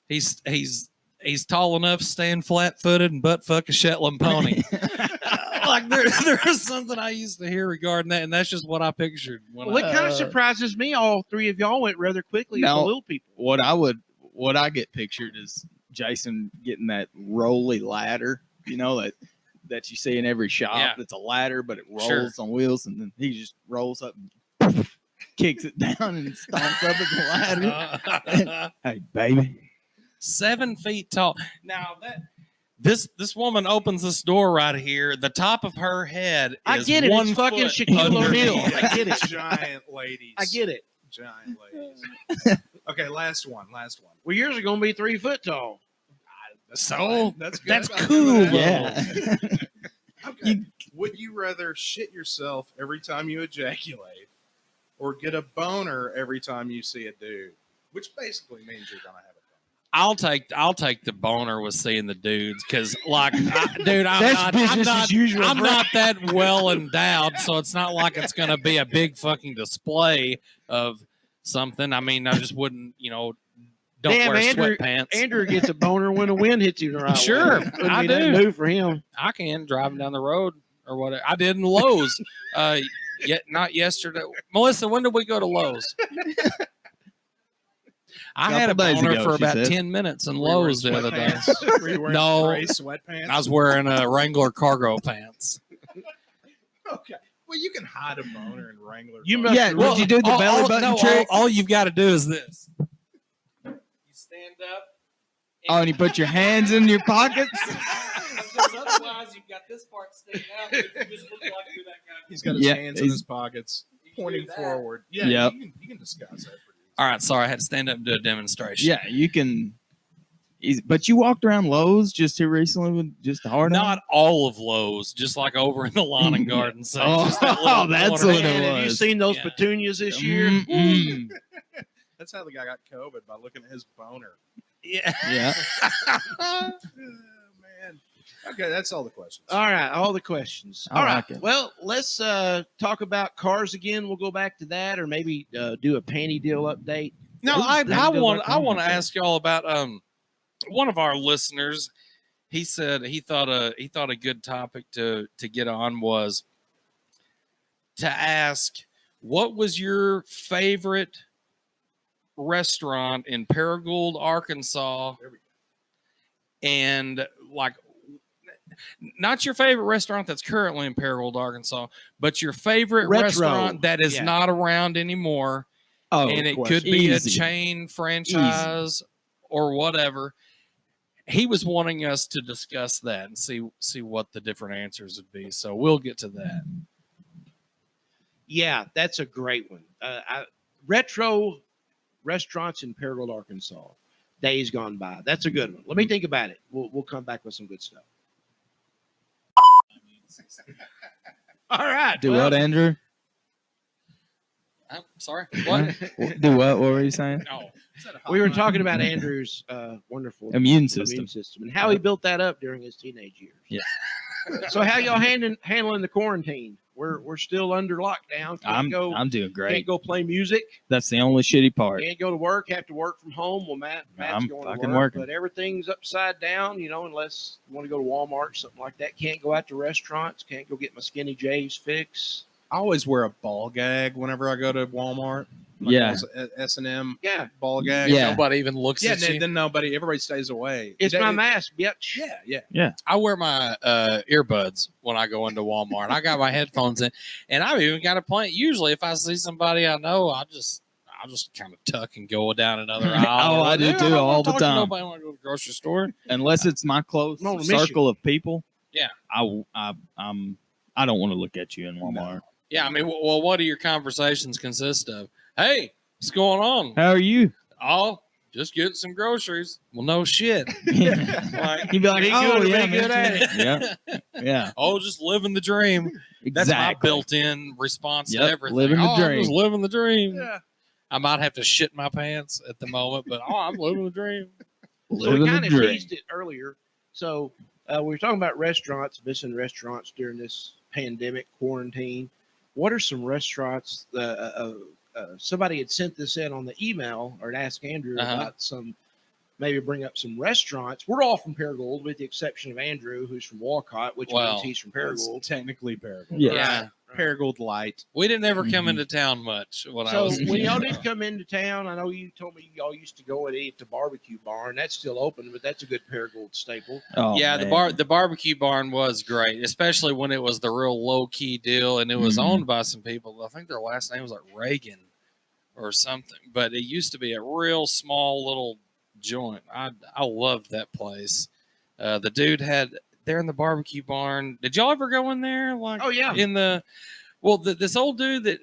he's tall enough to stand flat footed and butt fuck a Shetland pony. Like there was something I used to hear regarding that, and that's just what I pictured. When Well, it kind of surprises me. All 3 of y'all went rather quickly No. for little people. What I get pictured is Jason getting that rolly ladder, you know, that you see in every shop. Yeah. It's a ladder, but it rolls Sure. on wheels, and then he just rolls up and kicks it down and stomps up at the ladder. Hey, baby. 7 feet tall. Now that this woman opens this door right here, the top of her head is I get it. 1 It's fucking foot Shaquille underneath. O'Neal. I get it. Giant ladies. I get it. Giant ladies. Okay, last one. Well, yours are gonna be 3 foot tall. So fine. That's good. that's I'm cool. good with that. Yeah. Okay. Would you rather shit yourself every time you ejaculate or get a boner every time you see a dude? Which basically means you're gonna have a I'll take the boner with seeing the dudes because, like, dude, I'm not that well endowed, so it's not like it's gonna be a big fucking display of something. I mean, I just wouldn't, don't Damn, wear Andrew- sweatpants. Andrew gets a boner when the wind hits him the right way. Sure, Wouldn't I be that do. new for him. I can driving down the road or whatever. I did in Lowe's. Yet not yesterday. Melissa, when did we go to Lowe's? I had a Couple days boner ago, for she about said. 10 minutes in Were you wearing Lowe's the other day. sweatpants? Were you wearing No. gray sweatpants? I was wearing a Wrangler cargo pants. Okay. Well, you can hide a boner in Wrangler. You clothes. must- Did you do the belly button trick? All you've got to do is this. You stand up. Oh, and you put your hands in your pockets? Because otherwise, you've got this part sticking out. You just look like you're that guy. He's got his Yeah, hands in he's- his pockets, You can pointing do that. forward. Yeah, Yep. you can discuss that. Pretty All right, sorry, I had to stand up and do a demonstration. Yeah, you can. But you walked around Lowe's just here recently with just a hard on? Not all of Lowe's, just like over in the lawn and garden section. Oh, Just that little that's corner. what it Man, have you was. seen those Yeah. petunias this year? Mm-mm. That's how the guy got COVID, by looking at his boner. Yeah. Yeah. Oh, man. Okay, that's all the questions. All right, all the questions. I All right. like it. Well, let's talk about cars again. We'll go back to that, or maybe do a panty deal update. No, Ooh, I panty want deal.com. to ask y'all about one of our listeners. He said he thought a good topic to get on was to ask what was your favorite restaurant in Paragould, Arkansas, There we go. and like not your favorite restaurant that's currently in Paragould, Arkansas, but your favorite Retro. restaurant that is Yeah. not around anymore. Oh, And of it course. could be Easy. a chain franchise or whatever. He was wanting us to discuss that and see what the different answers would be. So we'll get to that. Yeah, that's a great one. Retro restaurants in Paragould, Arkansas. Days gone by. That's a good one. Let me think about it. We'll come back with some good stuff. All right. Do well, what, Andrew? I'm sorry. What? Do what? What were you saying? No. we were talking about Andrew's wonderful Immune system. and how he built that up during his teenage years. Yeah. So how y'all handling the quarantine? We're still under lockdown. I'm doing great. Can't go play music. That's the only shitty part. Can't go to work. Have to work from home. Well, Matt's I'm going fucking to work, working. but everything's upside down. Unless you want to go to Walmart, something like that. Can't go out to restaurants. Can't go get my Skinny J's fix. I always wear a ball gag whenever I go to Walmart. Yeah. S&M Yeah, ball gag. Yeah. Nobody even looks Yeah, at you. then everybody stays away. it's my mask, bitch. Yeah. I wear my earbuds when I go into Walmart. I got my headphones in, and I've even got a plan. Usually, if I see somebody I know, I'll just kind of tuck and go down another aisle. Oh, I do too, all the time. Nobody want to go to the grocery store. Unless it's my close I'm on a mission. circle of people. Yeah. I don't want to look at you in Walmart. Yeah, I mean, well, what do your conversations consist of? Hey, what's going on? How are you? Oh, just getting some groceries. Well, no shit. Like, You'd be like, Be oh, good, yeah, be good at it. yeah. Yeah. oh, just living the dream. That's my Exactly. built-in response to Yep, everything. living the I'm dream. just living the dream. Yeah. I might have to shit my pants at the moment, but I'm living the dream. So Living we the kind of dream. teased it earlier. So we were talking about restaurants, missing restaurants during this pandemic quarantine. What are some restaurants? Somebody had sent this in on the email or to ask Andrew about maybe bring up some restaurants. We're all from Paragould, with the exception of Andrew, who's from Walcott, which means he's from It's Paragould. technically Paragould. Yeah. Yeah. Paragould Light. We didn't ever come Mhm. into town much when I So was. when y'all did come into town, I know you told me y'all used to go and eat at the barbecue barn. That's still open, but that's a good Paragould staple. Oh, Yeah, man. the barbecue barn was great, especially when it was the real low key deal, and it was Mhm. owned by some people. I think their last name was like Reagan or something, but it used to be a real small little joint. I loved that place. The dude had there in the barbecue barn. Did y'all ever go in there? Like, Oh, yeah. this old dude that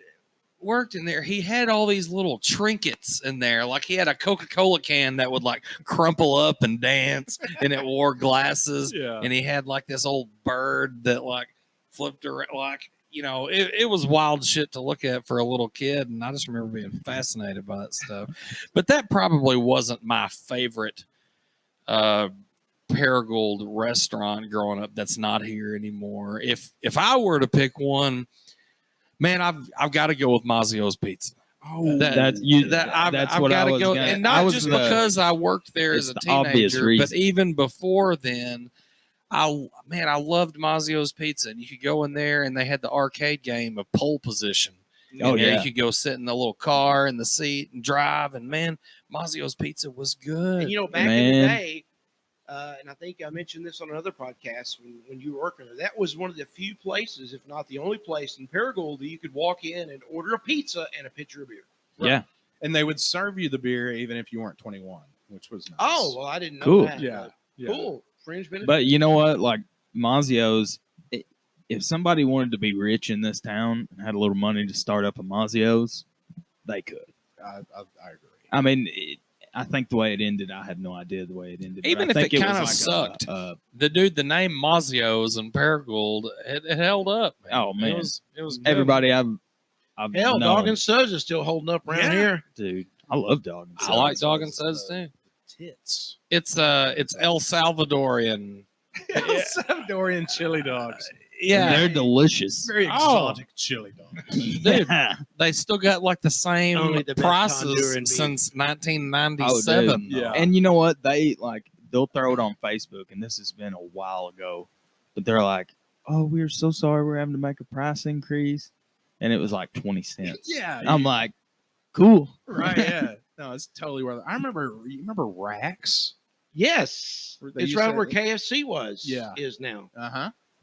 worked in there, he had all these little trinkets in there. Like he had a Coca-Cola can that would like crumple up and dance, and it wore glasses. Yeah. And he had like this old bird that like flipped around. Like, it was wild shit to look at for a little kid. And I just remember being fascinated by that stuff. But that probably wasn't my favorite Paragould restaurant growing up that's not here anymore. If I were to pick one, man, I've got to go with Mazio's Pizza. Oh, that's what I gotta was go, gonna, and I not was just the- because I worked there it's as a the obvious teenager, reason. but even before then, I loved Mazio's Pizza, and you could go in there and they had the arcade game of pole position. Oh, And yeah. you could go sit in the little car in the seat and drive, and man, Mazio's Pizza was good. And back in the Man. day, and I think I mentioned this on another podcast when you were working there, that was one of the few places, if not the only place in Paragould that you could walk in and order a pizza and a pitcher of beer. Yeah. And they would serve you the beer even if you weren't 21, which was nice. Oh, well, I didn't know Cool. that. Yeah. Yeah. Cool. Fringe benefit. But you know what? Like Mazio's, if somebody wanted to be rich in this town and had a little money to start up a Mazio's, they could. I agree. I mean, I think the way it ended, I had no idea the way it ended. but Even I if think it was kinda like sucked. a the name Mazio's and Paragould, it held up. Man. Oh, man. it was good. everybody I've Hell, known, Dog and Suds is still holding up around Yeah. here. dude. I love Dog and I like Suds. Dog and Suds too. Tits. It's El Salvadorian. Salvadorian chili dogs. Yeah, They're delicious. Very exotic chili dogs. Dude, they still got like the same Only the best prices Honduran beef. since Oh, 1997. dude. Yeah. And you know what? They'll throw it on Facebook, and this has been a while ago, but they're like, "Oh, we're so sorry, we're having to make a price increase," and it was like 20 cents. Yeah. I'm like, cool. Right. Yeah. No, it's totally worth it. I remember. You remember Racks? Yes. Where they It's used right to- where KFC was. Yeah. Is now.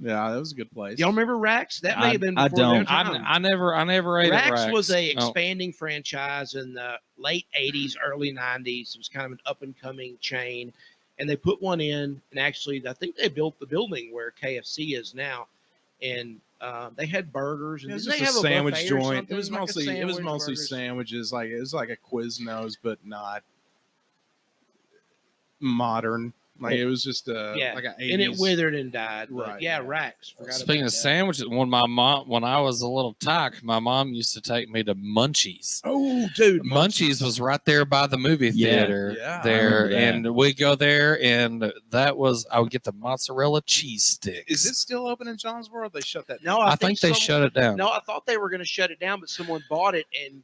Yeah, that was a good place. Y'all remember Rax? That may I- have been I before their don't. time. I never ate at Rax was a Oh. expanding franchise in the late 80s, early 90s. It was kind of an up and coming chain. And they put one in, and actually, I think they built the building where KFC is now. And they had burgers. And It was didn't just they a have sandwich buffet or joint. something? It was Like a mostly sandwich, burgers? sandwiches. Like it was like a Quiznos, but not modern. Like it was just Yeah, like an 80s. and it withered and died. But Right, yeah, yeah. Racks. Forgot Speaking about of that. sandwiches, when I was a little tyke, my mom used to take me to Munchies. Oh, dude, Munchies was right there by the movie Yeah, theater yeah, I there, remember that. and we go there, and I would get the mozzarella cheese sticks. Is it still open in Jonesboro? They shut that. No, I think they shut it down. No, I thought they were going to shut it down, but someone bought it and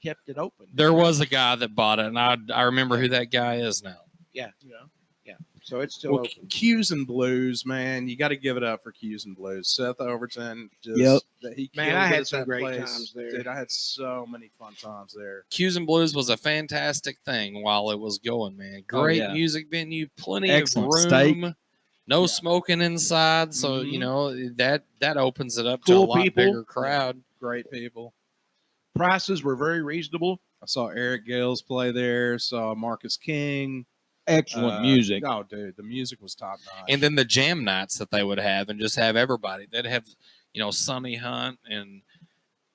kept it open. There was a guy that bought it, and I remember who that guy is now. Yeah. Yeah. So it's still Well, open. Q's and Blues, man, you got to give it up for Q's and Blues. Seth Overton, just Yep. that he Man, killed I it had at some that great place. times there. Dude, I had so many fun times there. Q's and Blues was a fantastic thing while it was going, man. Great yeah. music venue, plenty Excellent of room, steak. no Yeah. smoking inside, so you Mhm. know that opens it up Cool to a lot people. bigger crowd. Great people. Prices were very reasonable. I saw Eric Gales play there. Saw Marcus King. Excellent music. Oh, dude, the music was top notch. And then the jam nights that they would have, and just have everybody. They'd have, Sonny Hunt and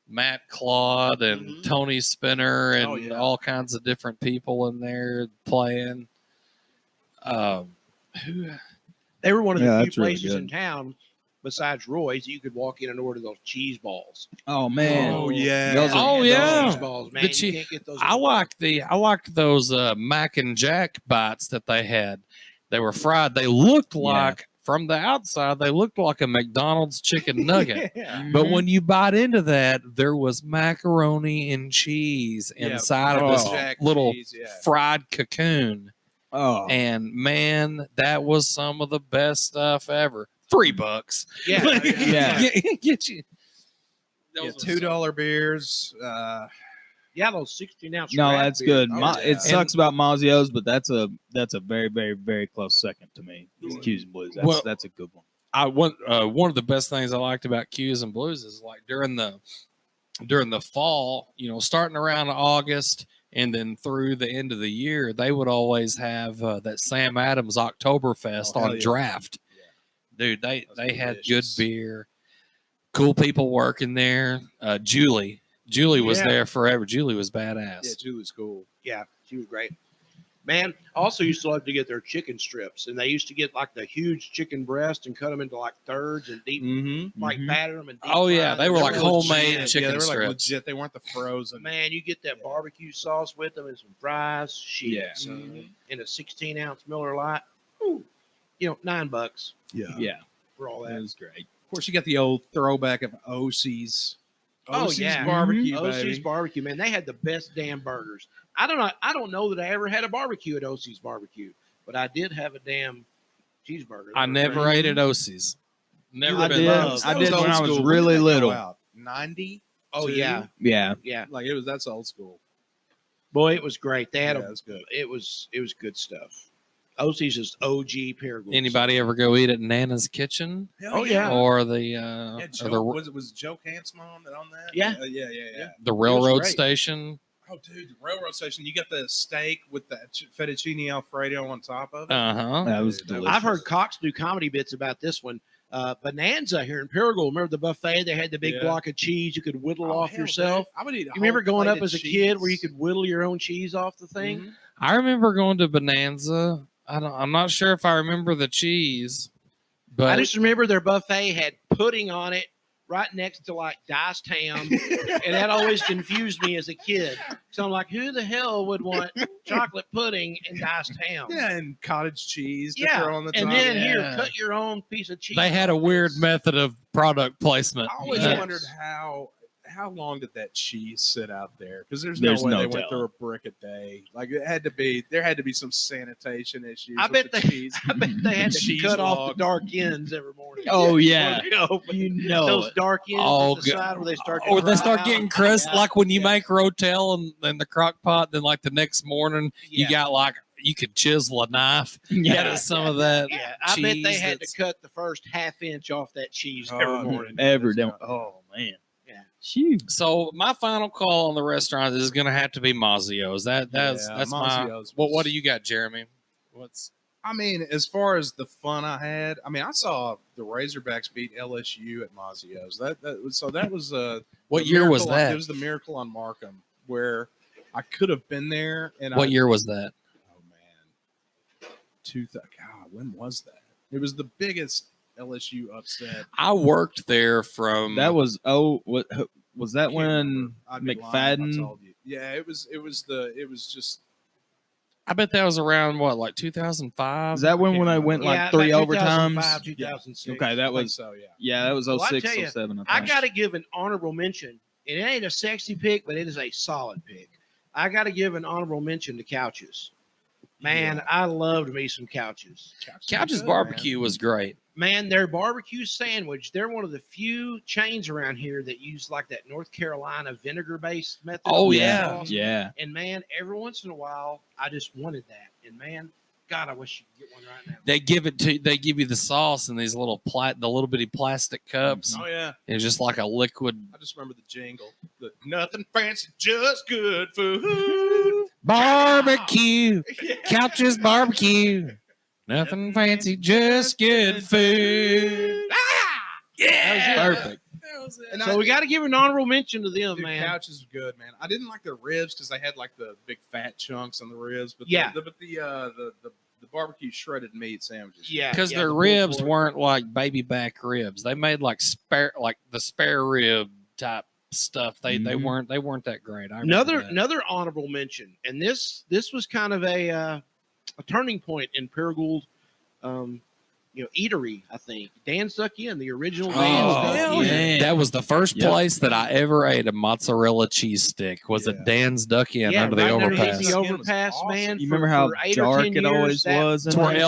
Matt Claude and Mhm. Tony Spinner and Oh, yeah. all kinds of different people in there playing. Who? They were one of the Yeah, few that's really places good. in town besides Roy's you could walk in and order those cheese balls. Oh man. Oh, yeah. Those are- Oh, Those yeah. cheese balls, man. The You chee- can't get those. I liked those Mac and Jack bites that they had. They were fried. They looked Yeah. like from the outside, they looked like a McDonald's chicken nugget. Yeah. But when you bite into that, there was macaroni and cheese Yeah, inside of oh. this Jack little cheese, yeah. fried cocoon. Oh, And man, that was some of the best stuff ever. $3. Yeah, Yeah. Get you. Yeah, Those were $2 beers. yeah, those 16-ounce. no, craft that's beers. good. Oh, Ma- yeah. It sucks about Mazio's, but that's a very, very, very close second to me. Q's and Blues. Well- That's a good one. One of the best things I liked about Q's and Blues is like during the fall, starting around August and then through the end of the year, they would always have that Sam Adams Oktoberfest Oh, hell on yeah. draft. Dude, they That's had good delicious. beer, cool people working there. Julie was Yeah. there forever. Julie was badass. Yeah, Julie's cool. Yeah, she was great. Man, also used to love to get their chicken strips, and they used to get like the huge chicken breast and cut them into like thirds and deep, Mm-hmm. like batter them and deep Oh, yeah, fry they were them. like They homemade legit. chicken Yeah, they were like strips. legit. They weren't the frozen. Man, you get that barbecue sauce with them and some fries. Shit, Yeah. son. In a 16-ounce Miller Lite. Ooh, $9 Yeah. Yeah, for all that that. was great. Of course, you got the old throwback of OC's. Oh, OC's yeah. barbecue, OC's baby. barbecue, man. They had the best damn burgers. I don't know that I ever had a barbecue at OC's barbecue, but I did have a damn cheeseburger. I never ate at Osie's. Never I been did. there. I That did old when I was school. really When did that go little. out? 90? Oh yeah, Yeah, yeah. Like that's old school. Boy, it was great. They had Yeah, that's good. it was good stuff. OC's is OG Paragould. Anybody ever go eat at Nana's Kitchen Oh, yeah. or the Yeah, or Joe, was Joe Kantzman that on that? Yeah. Yeah. the railroad great. station? Oh, dude, the railroad station. You got the steak with that fettuccine Alfredo on top of it. Uh huh. that was Dude, delicious. I've heard Cox do comedy bits about this one. Bonanza here in Paragould. Remember the buffet? They had the big Yeah. block of cheese you could whittle Oh, off hell, yourself. dude. I would eat a You remember whole going plate up of as a kid where you cheese. could whittle your own cheese off the thing? Mhm. I remember going to Bonanza. I'm not sure if I remember the cheese, I but just remember their buffet had pudding on it right next to like diced ham. And that always confused me as a kid. So I'm like, who the hell would want chocolate pudding and diced ham? Yeah, and cottage cheese to Yeah, throw on the top. and then here, Yeah. cut your own piece of cheese. they had a off weird this. method of product placement. I always Yes. wondered how long did that cheese sit out there? Because there's There's no way no they went telling. through a brick a day. Like there had to be some sanitation issues. I with bet the they- cheese. I bet they had to Cheese cut off log. the dark ends every morning. Oh yeah, Before they open. you know Those it. dark ends Oh, at the God. side where they start to Or they dry start out. getting crust, Yeah. like when you Yeah. make rotel and the crock pot. Then, like the next morning, you Yeah. got like you could chisel a knife. Yeah. Out of some of that. Yeah, I bet they cheese had to that's- cut the first half inch off that cheese Oh, every dude. morning. Every day. Oh man. Yeah. Shoot. So my final call on the restaurant is going to have to be Mazio's. That's Yeah, that's my. Mazio's What was- do you got, Jeremy? What's I mean, as far as the fun I had, I mean, I saw the Razorbacks beat LSU at Mazio's. That was what the year was Miracle on- that? It was the Miracle on Markham where I could have been there. And What year was that? Oh man, God, when was that? It was the biggest LSU upset. I worked there from. That was what was that Can't when remember. I'd be lying if I McFadden? told you. Yeah, it was just. I bet that was around what, like 2005. Is that when they went like 3 overtimes? 2005, 2006. Okay, that I think was so. Yeah. yeah, that was Well, I 06, tell you, 07. I got to give an honorable mention. It ain't a sexy pick, but it is a solid pick. I got to give an honorable mention to Couches. Man, Yeah. I loved me some Couches. Couch's Good, barbecue was great. Man, their barbecue sandwich, they're one of the few chains around here that use like that North Carolina vinegar-based method. Oh, on their yeah. sauce. Yeah. And man, every once in a while, I just wanted that. And man, God, I wish you could get one right now. They give you the sauce in these little the little bitty plastic cups. Oh yeah. It's just like a liquid I just remember the jingle. The nothing fancy, just good food. barbecue. Yeah. Couch's barbecue. Nothing fancy, just good food. Yeah, Perfect. And So we got to give an honorable mention to them, Dude, man. Couches were good, man. I didn't like their ribs because they had like the big fat chunks on the ribs, but Yeah. the barbecue shredded meat sandwiches. Yeah, Because yeah, their the pulled ribs pork. weren't like baby back ribs. They made like the spare rib type stuff. They Mhm. weren't that great. I remember that. Another honorable mention, and this was kind of a turning point in Paragould, eatery. I think Dan's Duck Inn, the original Dan's Oh, Duck hell Inn. yeah. that was the first Yep. place that I ever ate a mozzarella cheese stick. Was Yeah. at Dan's Duck Inn Yeah, under the right underneath overpass. the Duck Inn was overpass, awesome. man. You for- remember how for 8 or dark 10 it always years, that- was? in It's where there?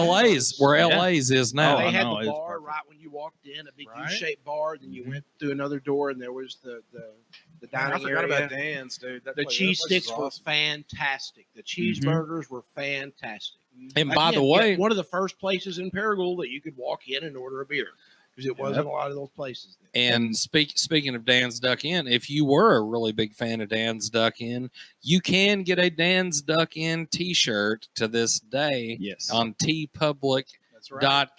LA's is now. They I had know, the it's bar perfect. right when you walked in, a big Right? U-shaped bar. Then you went through another door, and there was the Man, I dining forgot area. about Dan's, dude. The cheese sticks were awesome. fantastic. The cheeseburgers were fantastic. And by Again, the way, one of the first places in Paragould that you could walk in and order a beer because it wasn't a lot of those places. Then. and speaking of Dan's Duck Inn, if you were a really big fan of Dan's Duck Inn, you can get a Dan's Duck Inn T-shirt to this day Yes. on tpublic.com. That's right.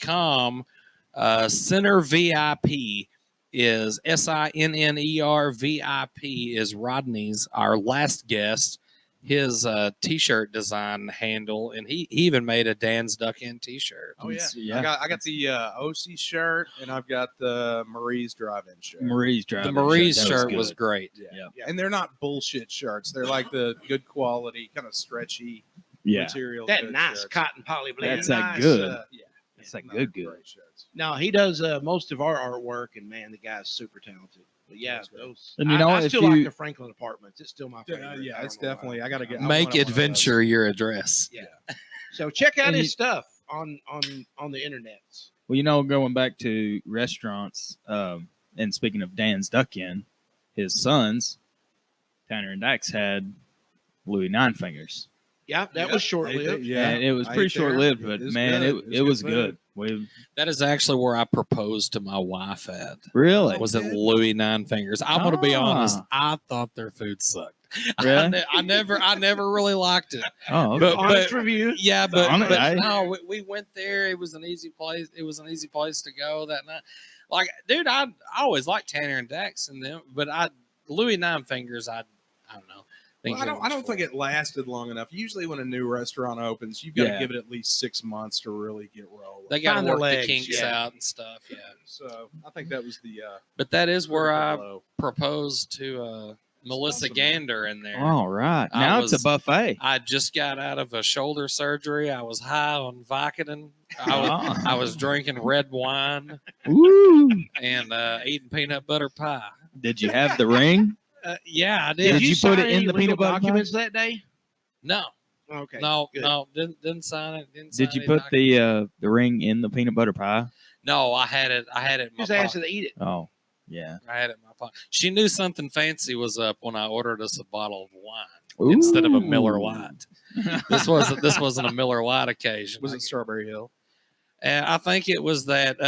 Center VIP is SINNER VIP is Rodney's, our last guest. His T-shirt design handle, and he even made a Dan's Duck Inn T-shirt. Oh yeah. Yeah. I got the OC shirt and I've got the Marie's drive-in shirt. Marie's The driving. Marie's That shirt good. was great. Yeah. Yeah. And they're not bullshit shirts. They're like the good quality, kind of stretchy Yeah. material. That good nice shirts. cotton polyblend. That's that Nice, good. Yeah. It's like No, good. great shirts. No, he does most of our artwork, and man, the guy's super talented. But yeah, That's great. those. And you know, I if still like you- the Franklin Apartments. It's still my favorite. Yeah, I it's don't know why. definitely. I gotta get. Make adventure your address. Yeah. So check out And his you- stuff on the internet. Well, you know, going back to restaurants, and speaking of Dan's Duck Inn, his sons, Tanner and Dax, had Louis Nine Fingers. Yeah, that was short lived. Yeah, And it was I pretty ate there. short lived, but It was man, good. it was food. good. We That is actually where I proposed to my wife at. really Was it Louis Nine Fingers? I'm going to be honest. Ah. I thought their food sucked. Really? I never really liked it. Oh, okay. But- Honest review. Yeah, but, Honest, but I- no, we went there. It was an easy place. It was an easy place to go that night. Like, dude, I always liked Tanner and Dax and them, but Louis Nine Fingers, I don't know. Well, I don't think it lasted long enough. Usually, when a new restaurant opens, you've got to Yeah. give it at least 6 months to really get rolling. They got to Find their work legs, the kinks yeah. out and stuff. Yeah, So I think that was the. but that is where I blow. proposed to Melissa awesome, man. Gander in there. All right. I Now it's was- a buffet. I just got out of a shoulder surgery. I was high on Vicodin. I was drinking red wine Ooh. and eating peanut butter pie. Did you have the ring? Yeah, I Did did. you you put sign it in any the peanut legal butter pie? documents that day? No, Okay. no, good. no. Didn't sign it. Didn't Did sign you any put the ring in the peanut butter pie? No, I had it. I had it in my Just asked her pocket. to eat it. Oh, yeah. I had it in my pocket. She knew something fancy was up when I ordered us a bottle of wine instead of a Miller Ooh. Lite. This wasn't a Miller Lite occasion. Was it Strawberry Hill? I think it was that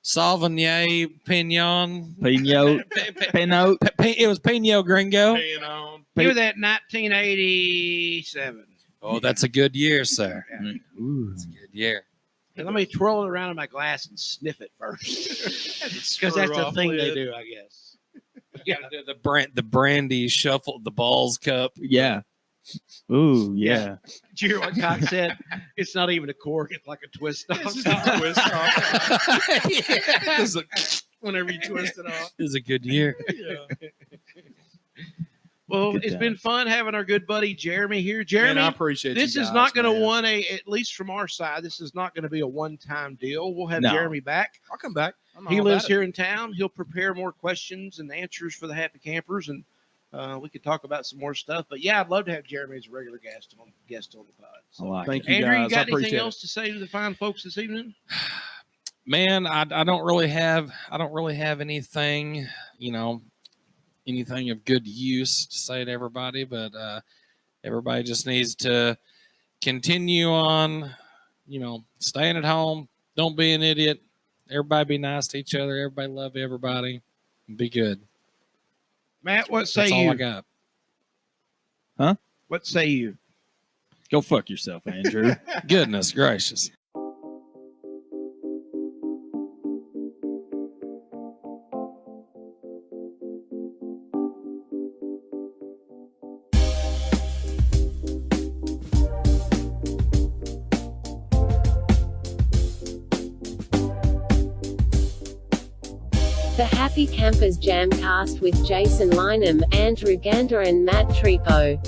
Sauvignon Pignon. Pinot. Pinot. It was Pino Gringo. Paying on. You're that 1987. Oh, that's a good year, sir. Ooh. Good year. And let me twirl it around in my glass and sniff it first. Because that's the thing they do, I guess. Yeah, the brandy shuffle, the balls cup. Yeah. Ooh, yeah. Did you hear what Cox said? It's not even a cork; it's like a twist off. It's just a twist off. It's a- whenever you twist it off. It was a good year. Yeah. Well, Good it's times. been fun having our good buddy Jeremy here. Man, Jeremy, I appreciate this you is guys, not going man. to at least from our side, this is not going to be a one-time deal. We'll have No. Jeremy back. I'll come back. I'm He all lives about it. here in town. He'll prepare more questions and answers for the happy campers, and we could talk about some more stuff. But yeah, I'd love to have Jeremy as a regular guest on the pod. I So, like Thank it. you, Andrew, guys. you got I anything appreciate else to say to the fine folks this evening? Man, I don't really have anything, anything of good use to say to everybody, but everybody just needs to continue on, staying at home. Don't be an idiot. Everybody be nice to each other. Everybody love everybody. And be good. Matt, what say That's all you? I got. What say you? Go fuck yourself, Andrew. Goodness gracious. The Happy Campers JamCast with Jason Lynham, Andrew Gander and Matt Tripo.